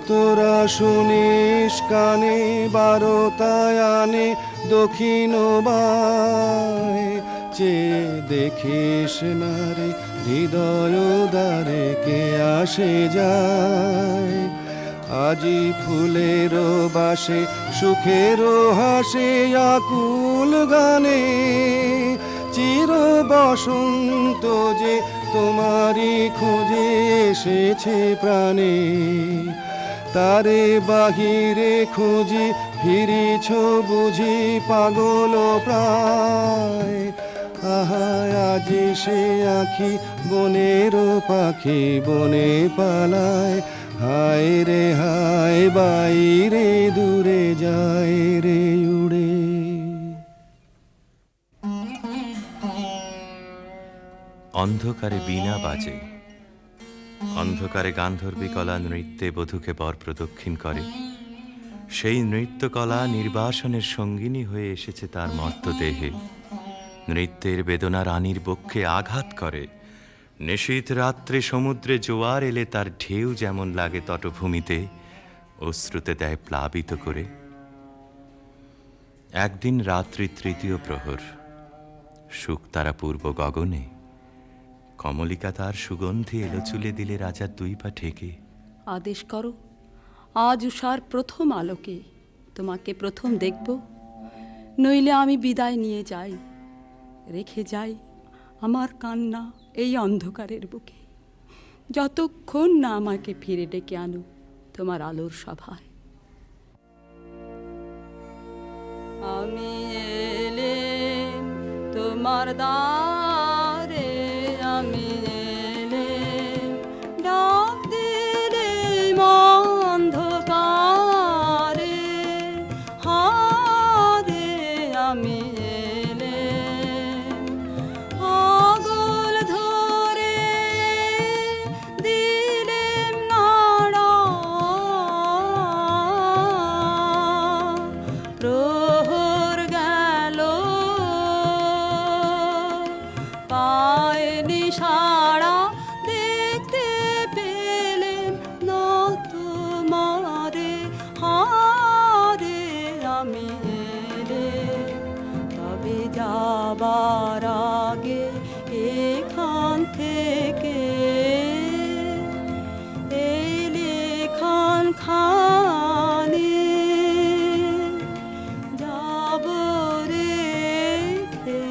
তোরা শুনিস কানে বারোটায় আনে দক্ষিণ বায়। চেয়ে দেখিস না রে হৃদয় দ্বারে কে আসে যায়। আজি ফুলের বাসে সুখের হাসে আকুল গানে। চির বসন্ত যে তোমারই খোঁজে এসেছে প্রাণে। তারে বাহিরে খুঁজি ফিরিছ বুঝি পাগল প্রায়। আহা আজি সে আখি বনের পাখি বনে পালায়। হায় রে হায় বাইরে দূরে যায় রে উড়ে। অন্ধকারে বীণা বাজে, অন্ধকারে গান্ধর্বী কলা নৃত্যে বধূকে বর প্রদক্ষিণ করে। সেই নৃত্যকলা নির্বাসনের সঙ্গিনী হয়ে এসেছে তার মর্ত দেহে। নৃত্যের বেদনা রানীর বক্ষে আঘাত করে। নিশীথ রাত্রে সমুদ্রে জোয়ার এলে তার ঢেউ যেমন লাগে তটভূমিতে, অশ্রুতে দেয় প্লাবিত করে। একদিন রাত্রি তৃতীয় প্রহর, শুকতারা পূর্ব গগনে, কমলিকা তার সুগন্ধি এলো চুলে দিলে রাজার দুই পা ঠেকে। আদেশ করো, আজ উষার প্রথম আলোকে তোমাকে প্রথম দেখব। নইলে আমি বিদায় নিয়ে যাই, রেখে যাই আমার কান্না এই অন্ধকারের বুকে, যতক্ষণ না আমাকে ফিরে ডেকে আনো তোমার আলোর সভায়। আমি এলেম তোমার দ্বারে, আমি এলেম ডাক দিলেম অন্ধকারে। হারে আমি এলেম আগল ধরে দিলেম নাড়া। প্রহর গেল পায়নি সাড়া, দেখতে পেলেম না তোমারে। হারে আমি এলেম তবে যাবার আগে এখান থেকে এলে খান খানে যাব রেখে।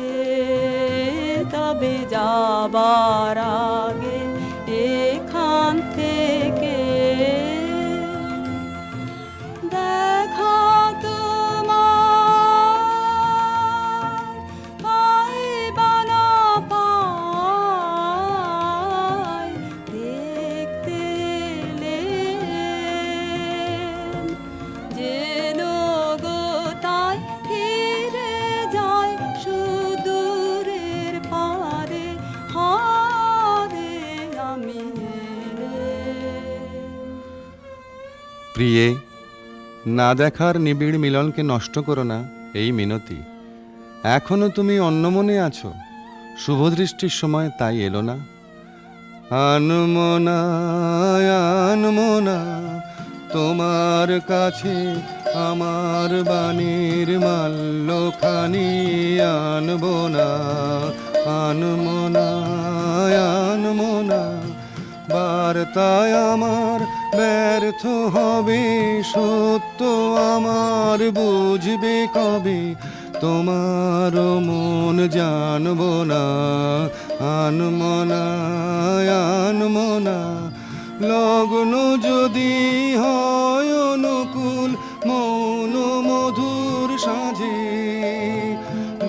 তবে যাবার আগে এখান থেকে দেখা তোমার পাইবা না পাই। দেখতে এলেম যেন গো তাই ফিরে যায় সুদূরের পারে। হারে আমি এলেম। প্রিয়ে, না দেখার নিবিড় মিলনকে নষ্ট করো না এই মিনতি। এখনো তুমি অন্যমনে আছো, শুভদৃষ্টির সময় তাই এলো না। আনমনা আনমনা তোমার কাছে আমার বাণীর মাল্যখানি আনবো না। আনমনা আনমনা বার্তায় আমার ব্যর্থ হবে, সত্য আমার বুঝবে কবে, তোমার মন জানবো না। আনমনা আনমনা লগ্ন যদি হয় অনুকূল মৌন মধুর সাঁঝে,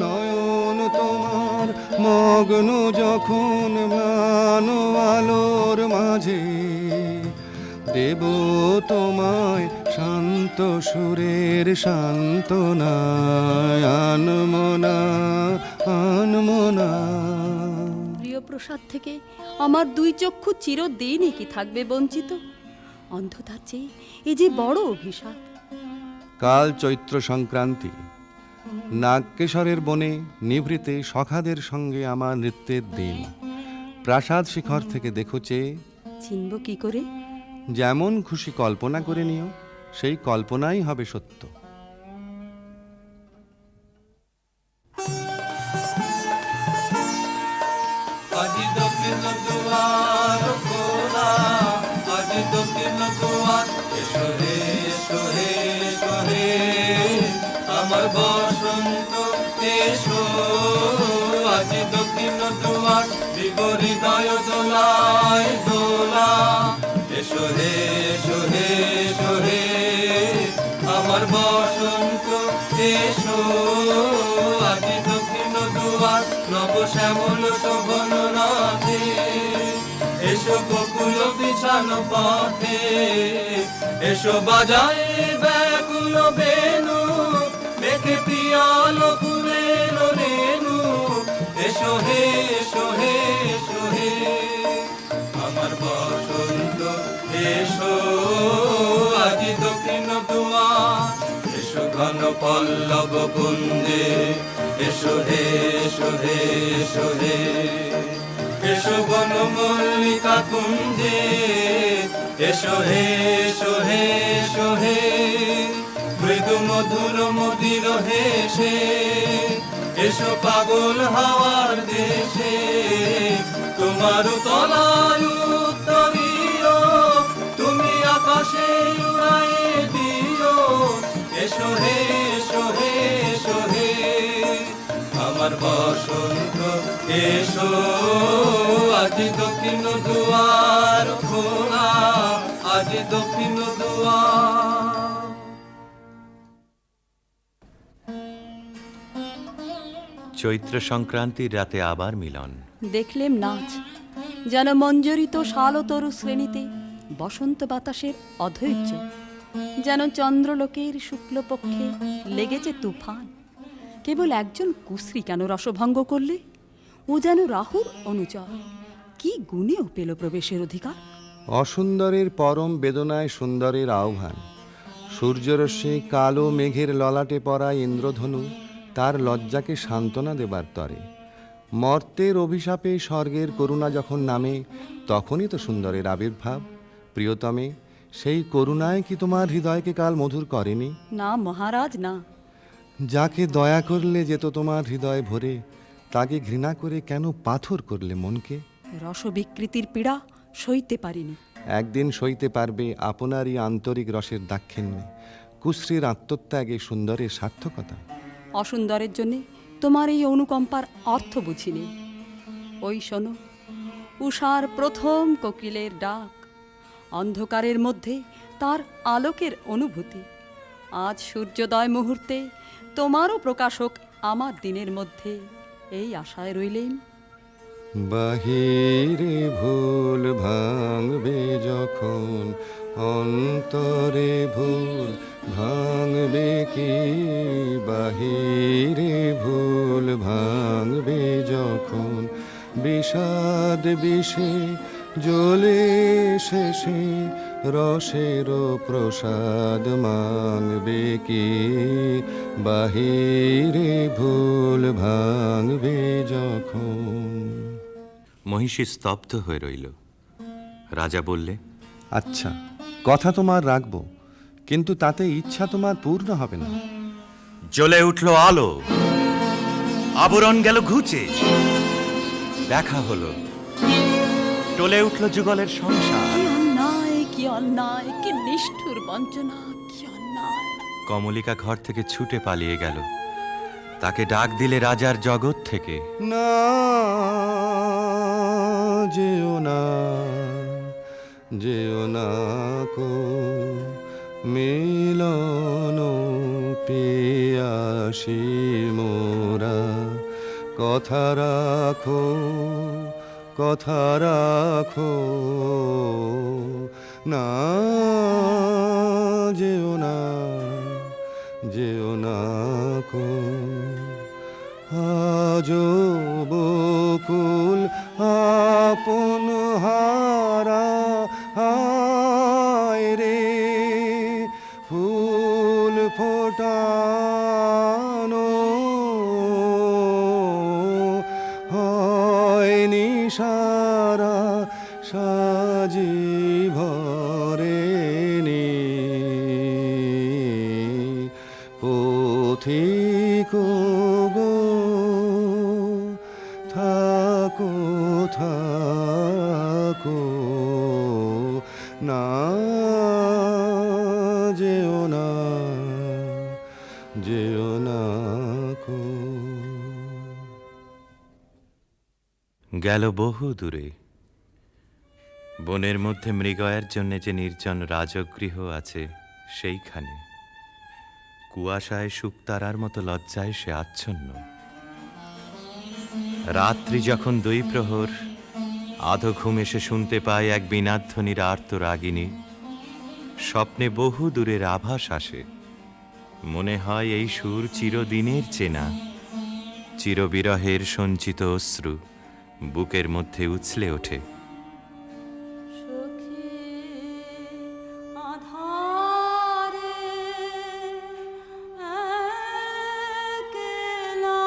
নয়ন তোমার মগ্ন যখন ম্লান আলোর মাঝে। দেব তোমায় শান্ত সুরের সান্ত্বনায়, আনমনা আনমনা। প্রিয় প্রসাদ থেকে আমার দুই চক্ষু চিরদিনই কি থাকবে বঞ্চিত? অন্ধতার চেয়ে এ যে বড় অভিশাপ। কাল চৈত্র সংক্রান্তি, নাগকেশরের বনে নিভৃতে সখাদের সঙ্গে আমার নৃত্যের দিন। প্রাসাদ শিখর থেকে দেখো চেয়ে, চিনব কি করে? যেমন খুশি কল্পনা করে নিও, সেই কল্পনাই হবে সত্য। আজি দক্ষিণ দুয়ার খোলা, আজি দক্ষিণ দুয়ার, এসো হে এসো হে এসো হে আমার বসন্ত এসো। আজি দক্ষিণ দুয়ার দিব হৃদয় দোলায় দোলা, এসো হে এসো হে এসো হে আমার বসন্ত এসো। আজি দক্ষিণ দুয়ার নব শ্যামল শোভন রাধে, এসো গোকুল বিছানো পথে, এসো বাজায় ব্যাকুল বেনু, মেঘে পিয়াল ফুলের রেণু, এসো হে এসো হে এসো হে আমার বসন্ত এসো। আজি দক্ষিণ দুয়ার, এসো ঘন পল্লব কুঞ্জে, এসো হে এসো হে এসো হে এসো বন মল্লিকা কুঞ্জে, এসো হে এসো হে এসো হে মৃদু মধুর মদির হেসে, এসো পাগল হাওয়ার দেশে, তোমার তলায় উত্তরীয়, তুমি আকাশে উড়ায়ে দিও, এসো হে এসো হে এসো হে আমার বসন্ত এসো। আজি দক্ষিণ দুয়ার খোলা, আজি দক্ষিণ দুয়ার। চৈত্র সংক্রান্তির রাতে আবার মিলন। দেখলেম নাচ, যেন মঞ্জরিত শালতরু শ্রেণীতে বসন্ত বাতাসের অধৈর্য, যেন চন্দ্রলোকের শুক্লপক্ষে লেগেছে তুফান। কেবল একজন কুশ্রী কেন রসভঙ্গ করলে? ও যেন রাহুর অনুচর, কি গুণেও পেল প্রবেশের অধিকার? অসুন্দরের পরম বেদনায় সুন্দরের আহ্বান। সূর্যরশ্মি কালো মেঘের ললাটে পড়া ইন্দ্রধনু তার লজ্জাকে সান্ত্বনা দেবার তরে। মর্তের অভিশাপে স্বর্গের করুণা যখন নামে, তখনই তো সুন্দরের আবির্ভাব। প্রিয়তমে, সেই করুণায় কি তোমার হৃদয়কে কাল মধুর করেনি? না মহারাজ, না। যাকে দয়া করলে যেত তোমার হৃদয় ভরে, তাকে ঘৃণা করে কেন পাথর করলে মনকে? রসবিকৃতির পীড়া সইতে পারিনি। একদিন সইতে পারবে আপনারই আন্তরিক রসের দাক্ষিণ্যে, কুশ্রীর আত্মত্যাগে সুন্দরের সার্থকতা। অসুন্দরের জন্যে তোমার এই অনুকম্পার অর্থ বুঝিনি। ওই শোনো, উষার প্রথম কোকিলের ডাক, অন্ধকারের মধ্যে তার আলোকের অনুভূতি। আজ সূর্যোদয় মুহূর্তে তোমারও প্রকাশক আমার দিনের মধ্যে, এই আশায় রইলেন। বাহিরে ভুল ভাঙবে যখন, অন্তরে ভুল ভাঙবে কি? বাহিরে ভুল ভাঙবে যখন, বিষাদ বিষে জ্বলে শেষে রসের প্রসাদ মাংবে কি? বাহিরে ভুল ভাঙবে যখন। মহিষী স্তব্ধ হয়ে রইল। রাজা বললে, আচ্ছা, কথা তোমার রাখবো, কিন্তু তাতে ইচ্ছা তোমার পূর্ণ হবে না। জ্বলে উঠল আলো, আবরণ গেল ঘুচে, দেখা হলো, টলে উঠল যুগলের সংসার। কি অন্যায়, কি অন্যায়, কি নিষ্ঠুর বঞ্চনা, কি অন্যায়! কমলিকা ঘর থেকে ছুটে পালিয়ে গেল। তাকে ডাক দিলে রাজার জগৎ থেকে, না যেও না, যেও না কো মিলন পিয়াসী মোরা। কথা রাখো, কথা রাখো, না যেও না, যেও না কো। আজো বকুল আপন হারা হায় রে, ফুল ফোটানো হয়নি সারা, সাজি ভরেনি পথিক গো, থাকো থাকো, না যেও না, যেও না কো। গেল বহু দূরে, বনের মধ্যে মৃগয়ার জন্য যে নির্জন রাজগৃহ আছে সেইখানে কুয়াশায় শুকতারার মতো লজ্জায় সে আচ্ছন্ন। রাত্রি যখন 2 প্রহর, আধো ঘুমে সে শুনতে পায় এক বীণাধ্বনির আর্তরাগিনী। স্বপ্নে বহু দূরের আভাস আসে, মনে হয় এই সুর চিরদিনের চেনা। চিরবিরহের সঞ্চিত অশ্রু বুকের মধ্যে উছলে ওঠে। সখী আধারে একলা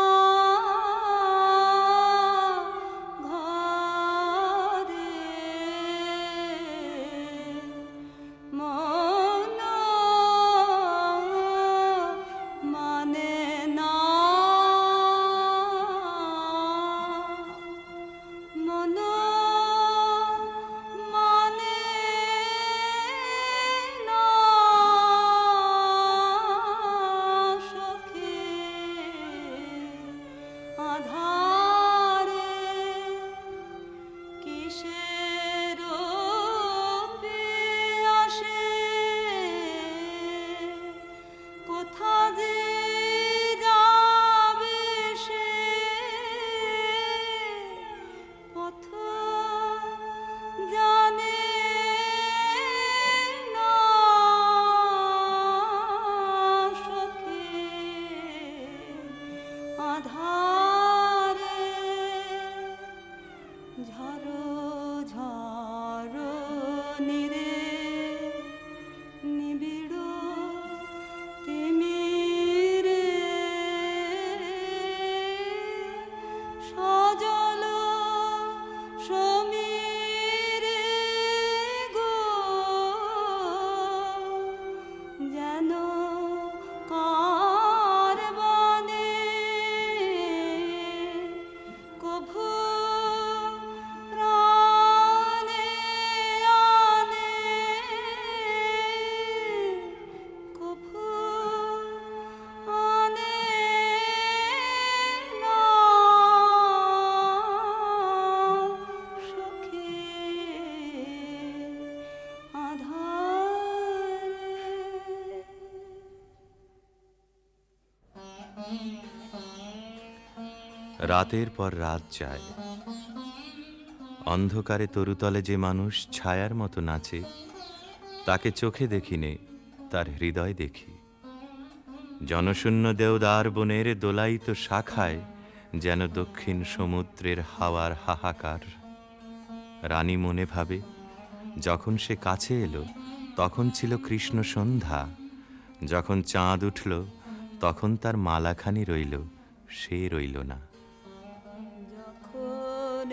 ঘরে মন মানে না, মন মানে না সখী আধারে কিসের আসে, কোথা যে যাবে সে পথ জানে না সখী আধারে। ঝড়ো ঝড়ো নিরে নিবিড় তিমিরে সজল সমীরে গো, যেন কার বনে কভু প্রাণে আনে, কভু আনে না সখী আধারে। রাতের পর রাত যায়, অন্ধকারে তরুতলে যে মানুষ ছায়ার মতো নাচে, তাকে চোখে দেখিনে, তার হৃদয় দেখি। জনশূন্য দেওদার বনের দোলায়িত শাখায় যেন দক্ষিণ সমুদ্রের হাওয়ার হাহাকার। রানী মনে ভাবে, যখন সে কাছে এলো তখন ছিল কৃষ্ণ সন্ধ্যা, যখন চাঁদ উঠল তখন তার মালাখানি রইল, সে রইল না। যখন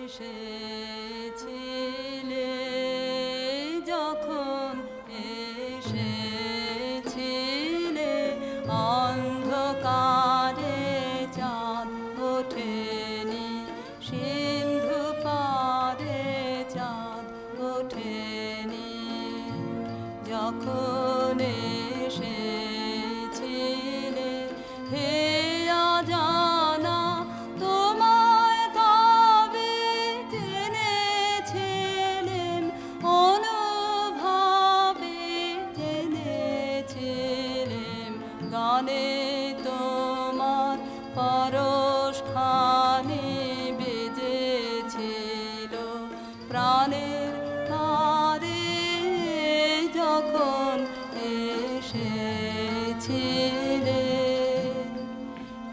এসেছিলে, যখন এসেছিলে, অন্ধকারে চাঁদ ওঠেনি, সিন্ধু পারে চাঁদ ওঠেনি। যখন এসেছিলে হে অজানা, তোমায় তবে জেনেছিলেম, অনুভবে জেনেছিলেম। গানে তোমার পরশখানি বেজেছিল, প্রাণের তারে এসেছিলে,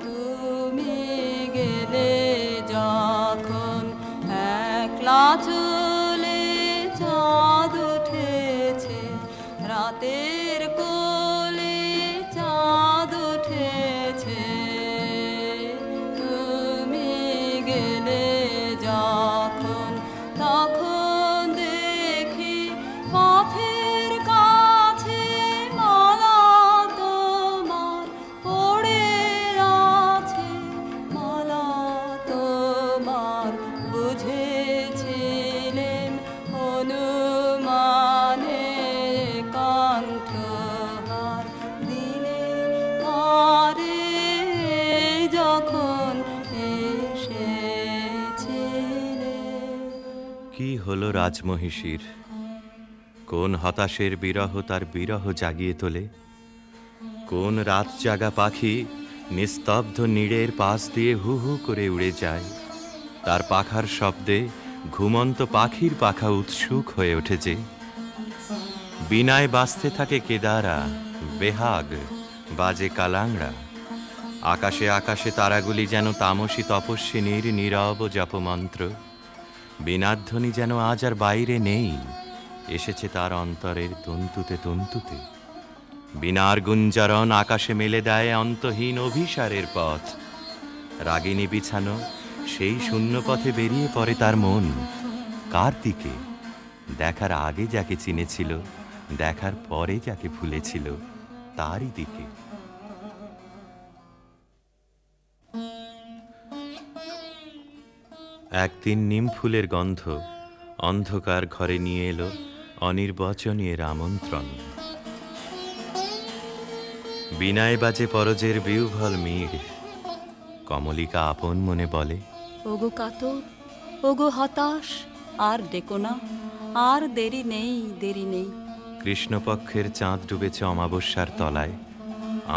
তুমি গেলে যখন একলা চলে, চাঁদ উঠেছে রাতের কোলে, চাঁদ উঠেছে। তুমি গেলে যখন তখন দেখি পথের কাছে মালা তোমার পড়ে আছে, মালা তোমার বুঝেছিলেন অনুমানে কণ্ঠহার দিলে পারে যখন এসেছিলে। কি হলো রাজমহিষীর? কোন হতাশের বিরহ তার বিরহ জাগিয়ে তোলে? কোন রাত জাগা পাখি নিস্তব্ধ নীড়ের পাশ দিয়ে হু হু করে উড়ে যায়? তার পাখার শব্দে ঘুমন্ত পাখির পাখা উৎসুক হয়ে ওঠে যে। বিনায় বাজতে থাকে কেদারা, বেহাগ বাজে কালাংড়া। আকাশে আকাশে তারাগুলি যেন তামসী তপস্বিনীর নীরব জপমন্ত্র। বীণাধ্বনি যেন আজ আর বাইরে নেই, এসেছে তার অন্তরের তন্তুতে তন্তুতে। বীণার গুঞ্জরণ আকাশে মেলে দেয় অন্তহীন অভিসারের পথ। রাগিনী বিছানো সেই শূন্য পথে বেরিয়ে পড়ে তার মন। কার দিকে? দেখার আগে যাকে চিনেছিল, দেখার পরে যাকে ভুলেছিল, তারই দিকে। একদিন নিম ফুলের গন্ধ অন্ধকার ঘরে নিয়ে এলো অনির্বচনীয় আমন্ত্রণ। বিনায় বাজে পরজের বিউভল মিড়। কমলিকা আপন মনে বলে, ওগো কাতর, ওগো হতাশ, আর ডেকো না, আর দেরি নেই, দেরি নেই। কৃষ্ণপক্ষের চাঁদ ডুবেছে অমাবস্যার তলায়,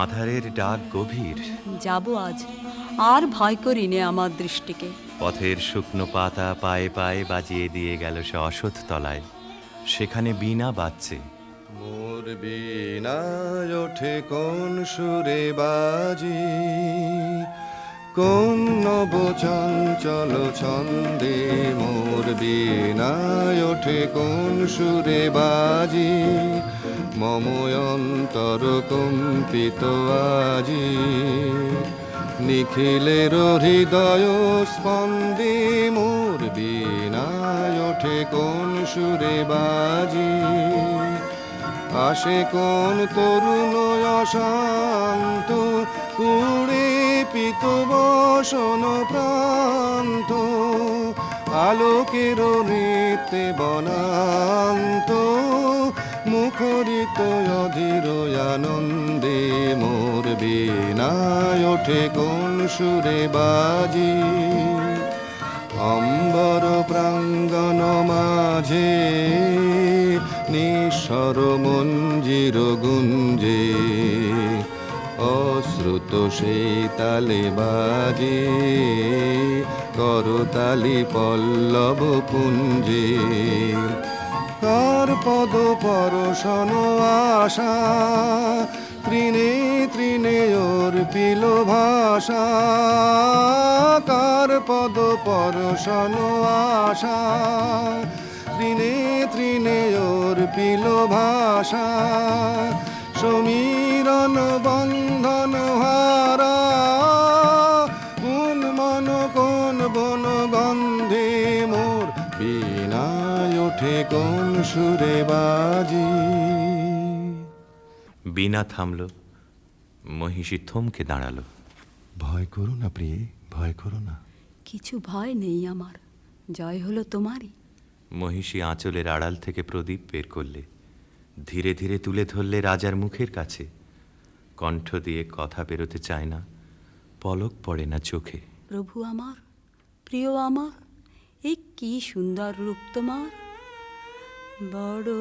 আধারের ডাক গভীর। যাব আজ, আর ভয় করি নে আমার দৃষ্টিকে। পথের শুকনো পাতা পায়ে পায়ে বাজিয়ে দিয়ে গেল সে অসৎ তলায়। সেখানে বীণা বাজছে। মোর বীণায় ওঠে কোন সুরে বাজি, কোন নব চঞ্চল ছন্দে। মোর বীণায় ওঠে কোন সুরে বাজি, মম অন্তর কম্পিত আজি। নিখিলের হৃদয় স্পন্দে মোর বীণায় ওঠে কোন সুরে বাজি। আসে কোন তরুণ অশান্ত, কুড়ে পিত বসন প্রান্ত। আলোকের নৃত্যে বনান্ত, মুখরিত অধীর আনন্দে। মোর বীণায় ওঠে কোন সুরে বাজি, অম্বর প্রাঙ্গণ মাঝে নিঃস্বর মঞ্জির গুঞ্জে। অশ্রুত সেই তালে বাজে করতালি পল্লব পুঞ্জে। কার পদ পরশন আশা, তৃণে তৃণে অর্পিল ভাষা। কার পদ পরশন আশা, তৃণে তৃণে অর্পিল ভাষা। সমীরণ বন্ধন হারা, কোন মন কোন বন গন্ধে। মোর বীণায় ওঠে কোন সুরে বাজি। বীণা থামল, মহিষী থমকে দাঁড়ালো। ভয় করো না প্রিয়ে, ভয় করো না। কিছু ভয় নেই আমার, জয় হলো তোমারই। মহিষী আঁচলের আড়াল থেকে প্রদীপ বের করলে, ধীরে ধীরে তুলে ধরলে রাজার মুখের কাছে। কণ্ঠ দিয়ে কথা বেরোতে চায় না, পলক পড়ে না চোখে। প্রভু আমার, প্রিয় আমার, এ কি সুন্দর রূপ তোমার। বড়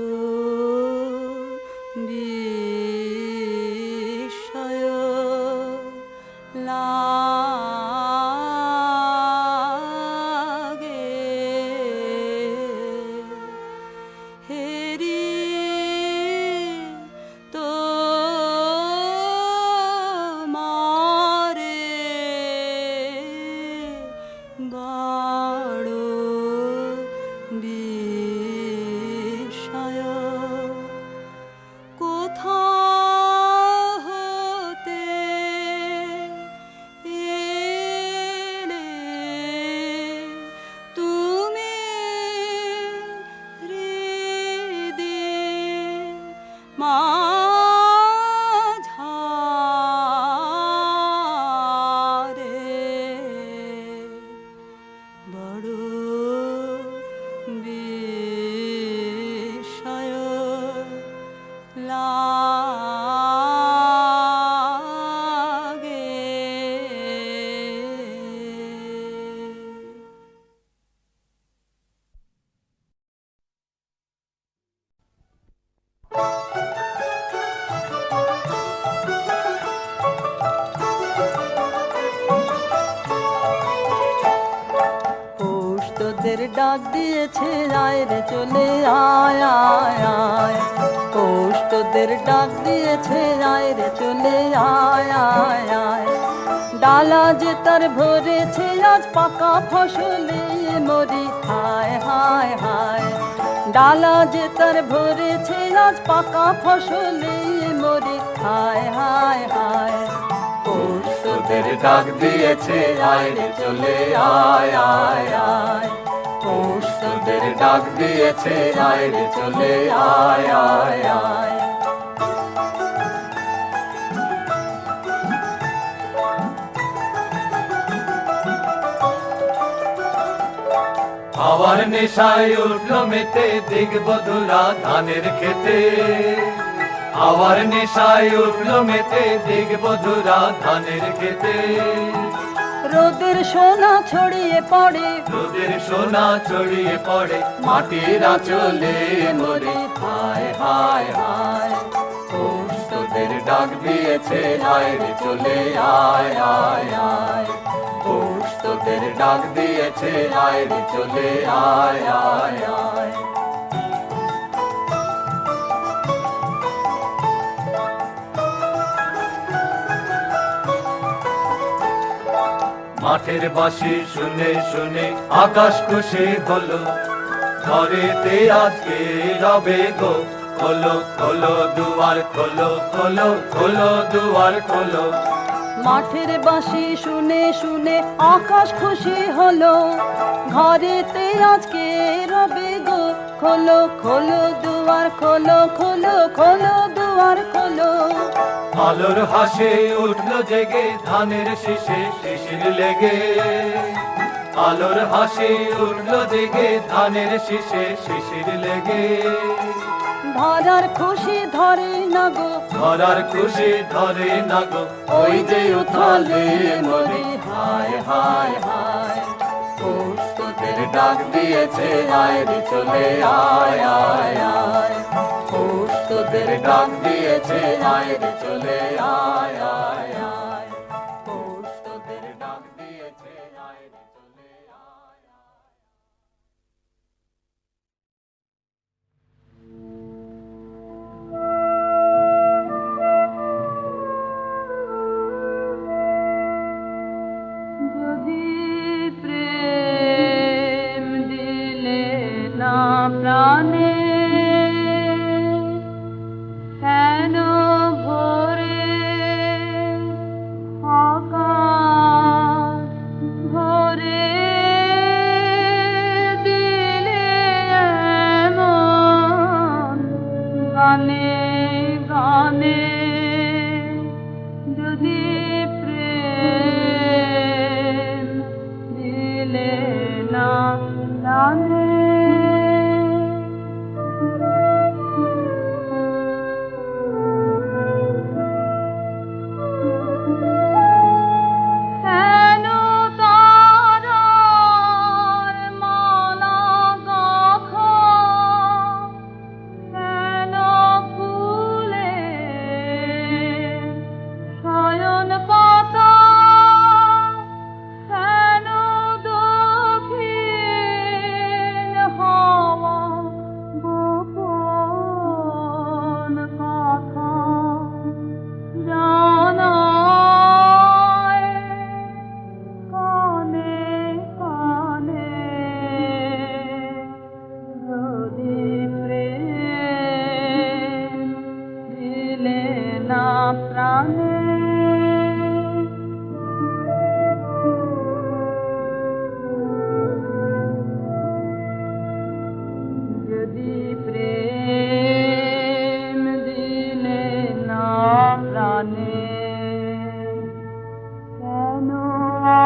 বিস্ময় লাগে, হেরি তো তোদের ডাক দিয়েছে আয় রে চলে আয় আয় আয় পৌষ তোদের ডাক দিয়েছে আয় রে চলে আয় আয় আয় ডালা যে তার ভরেছে আজ পাকা ফসলে মরি হায় হায় হায় ডালা যে তার ভরেছে আজ পাকা ফসলে মরি হায় হায় হায় পৌষ তোদের ডাক দিয়েছে আয় রে চলে আয় আয় আয় পৌষ তোদের ডাক দিয়েছে আয় রে চলে আয় আয় আয় আবার নেশায় উঠলো মেতে দিগবধুরা ধানের খেতে আবার নেশায় উঠলো মেতে দিগবধুরা ধানের খেতে রোদের সোনা ছড়িয়ে পড়ে রোদের সোনা ছড়িয়ে পড়ে মাটির আঁচলে মরে হায় হায় হায় পৌষ তোদের ডাক দিয়েছে আয় রে চলে আয় আয় আয় পৌষ তোদের ডাক দিয়েছে আয় রে চলে আয় আয় আয় মাঠের বাঁশি শুনে শুনে আকাশ খুশি হলো ঘরেতে আজকে রবে গো খোলো খোলো দুয়ার খোলো খোলো খোলো দুয়ার খোলো মাঠের বাঁশি শুনে শুনে আকাশ খুশি হলো ঘরেতে আজকে রবে গো খোলো খোলো দুয়ার খোলো খোলো খোলো দুয়ার খোলো আলোর হাসে উঠলো জেগে ধানের শীষে শিশির লেগে আলোর হাসি উঠলো জেগে ধানের শীষে শিশির লেগে ধরার খুশি ধরে না গো ধরার খুশি ধরে না গো ওই যে উথালে মরি হায় হায় হায় পৌষ তোদের ডাক দিয়েছে আয় রে চলে আয় আয় আয় পৌষ তোদের ডাক দিয়েছে আয় রে চলে আয় আয় আয় পৌষ তোদের ডাক দিয়েছে আয় রে চলে আয় আয় যদি প্রেম দিলে না প্রাণে কেন ভরে আকাশ ভরে দিলে এমন গানে গানে যদি প্রেম দিলে না জানে কেন তারার মালা গাঁথা কেন ফুলে শয়ন পাতা কেন দক্ষিণ হওয়া গোপন কথা জানায় কানে কানে যদি প্রেম দিলে না প্রাণে যদি প্রেম দিলে না প্রাণে কেন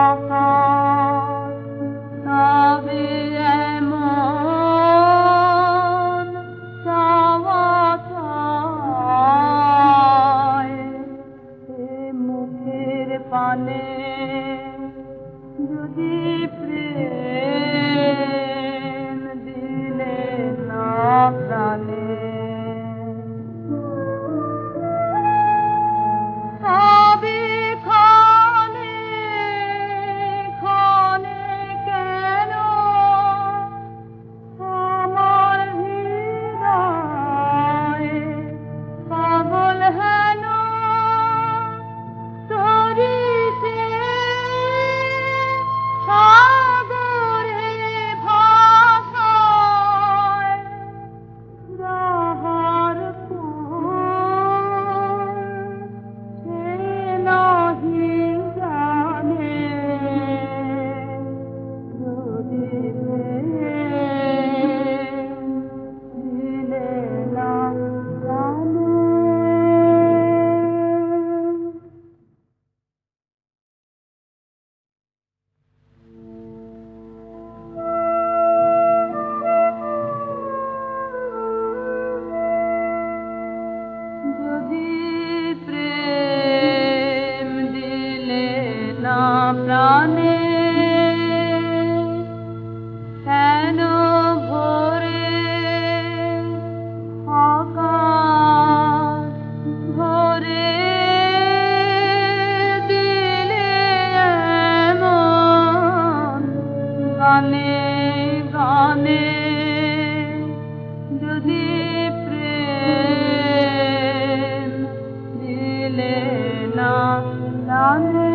আকাশ তবে এমন চাওয়া চায় এ মুখের পানে যদি প্রেম দিলে না প্রাণে সবে ক্ষণে ক্ষণে কেন প্রাণে কেন ভরে আকাশ ভরে দিলে এমন গানে গানে যদি প্রেম দিলে না জানে